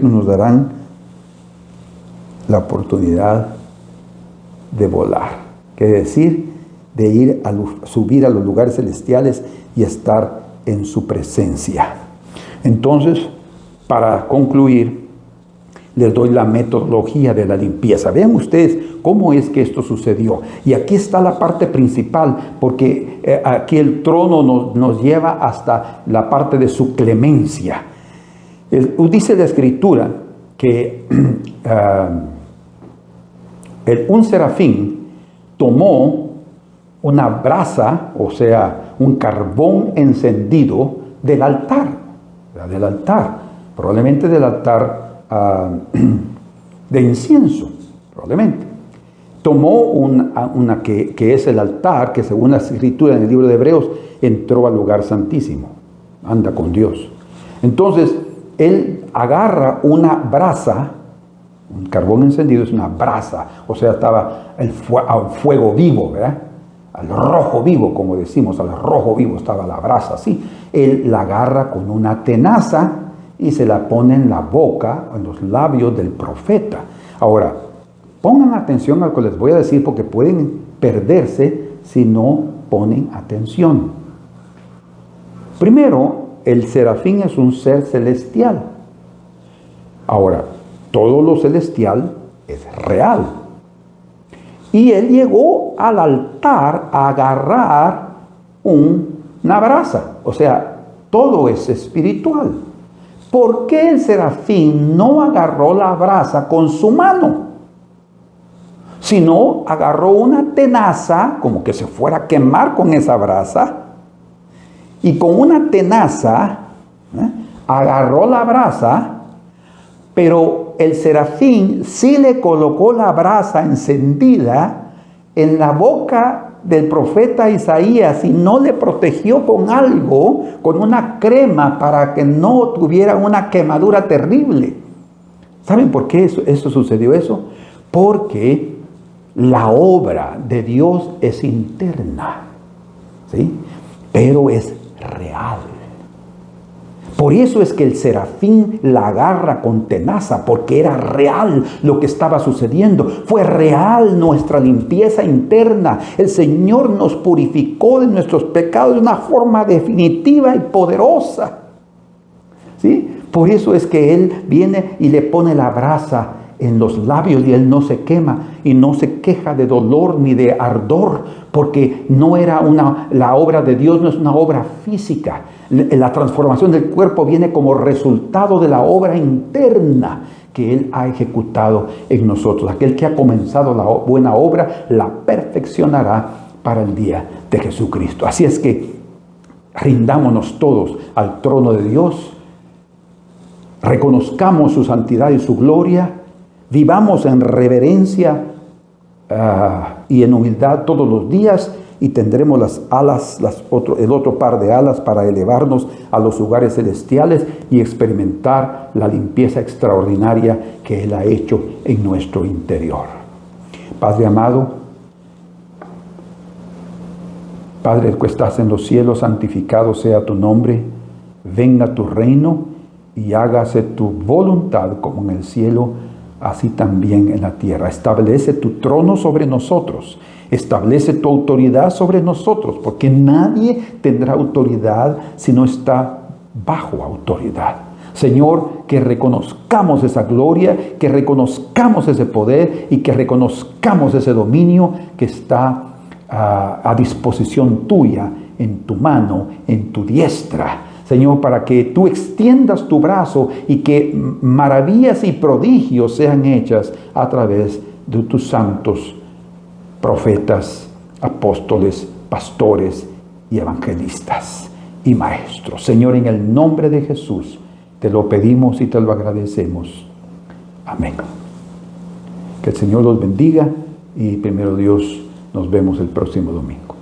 nos darán la oportunidad de volar, que decir, de subir a los lugares celestiales y estar en su presencia. Entonces, para concluir, les doy la metodología de la limpieza. Vean ustedes cómo es que esto sucedió. Y aquí está la parte principal, porque aquí el trono nos lleva hasta la parte de su clemencia. Dice la Escritura que un serafín tomó una brasa, o sea, un carbón encendido del altar, probablemente del altar de incienso, probablemente. Tomó una que es el altar, que según la Escritura en el libro de Hebreos, entró al lugar santísimo, anda con Dios. Entonces, él agarra una brasa, un carbón encendido es una brasa, o sea, estaba al fuego vivo, ¿verdad? Al rojo vivo, como decimos, al rojo vivo estaba la brasa, así. Él la agarra con una tenaza y se la pone en la boca, en los labios del profeta. Ahora, pongan atención a lo que les voy a decir, porque pueden perderse si no ponen atención. Primero, el serafín es un ser celestial. Ahora, todo lo celestial es real. Y él llegó al altar a agarrar una brasa. O sea, todo es espiritual. ¿Por qué el serafín no agarró la brasa con su mano? Sino agarró una tenaza, como que se fuera a quemar con esa brasa, y con una tenaza agarró la brasa, pero el serafín sí le colocó la brasa encendida en la boca del profeta Isaías y no le protegió con algo, con una crema, para que no tuviera una quemadura terrible. ¿Saben por qué eso sucedió eso? Porque la obra de Dios es interna, ¿sí? Pero es real. Por eso es que el serafín la agarra con tenaza, porque era real lo que estaba sucediendo. Fue real nuestra limpieza interna. El Señor nos purificó de nuestros pecados de una forma definitiva y poderosa, ¿sí? Por eso es que Él viene y le pone la brasa en los labios y Él no se quema y no se queja de dolor ni de ardor, porque no era la obra de Dios no es una obra física. La transformación del cuerpo viene como resultado de la obra interna que Él ha ejecutado en nosotros. Aquel que ha comenzado la buena obra la perfeccionará para el día de Jesucristo. Así es que rindámonos todos al trono de Dios, reconozcamos su santidad y su gloria, vivamos en reverencia y en humildad todos los días, y tendremos las alas, el otro par de alas para elevarnos a los lugares celestiales y experimentar la limpieza extraordinaria que Él ha hecho en nuestro interior. Padre amado, Padre que estás en los cielos, santificado sea tu nombre, venga tu reino y hágase tu voluntad como en el cielo, así también en la tierra. Establece tu trono sobre nosotros. Establece tu autoridad sobre nosotros, porque nadie tendrá autoridad si no está bajo autoridad. Señor, que reconozcamos esa gloria, que reconozcamos ese poder y que reconozcamos ese dominio que está a disposición tuya, en tu mano, en tu diestra. Señor, para que tú extiendas tu brazo y que maravillas y prodigios sean hechas a través de tus santos profetas, apóstoles, pastores y evangelistas y maestros. Señor, en el nombre de Jesús, te lo pedimos y te lo agradecemos. Amén. Que el Señor los bendiga y primero Dios, nos vemos el próximo domingo.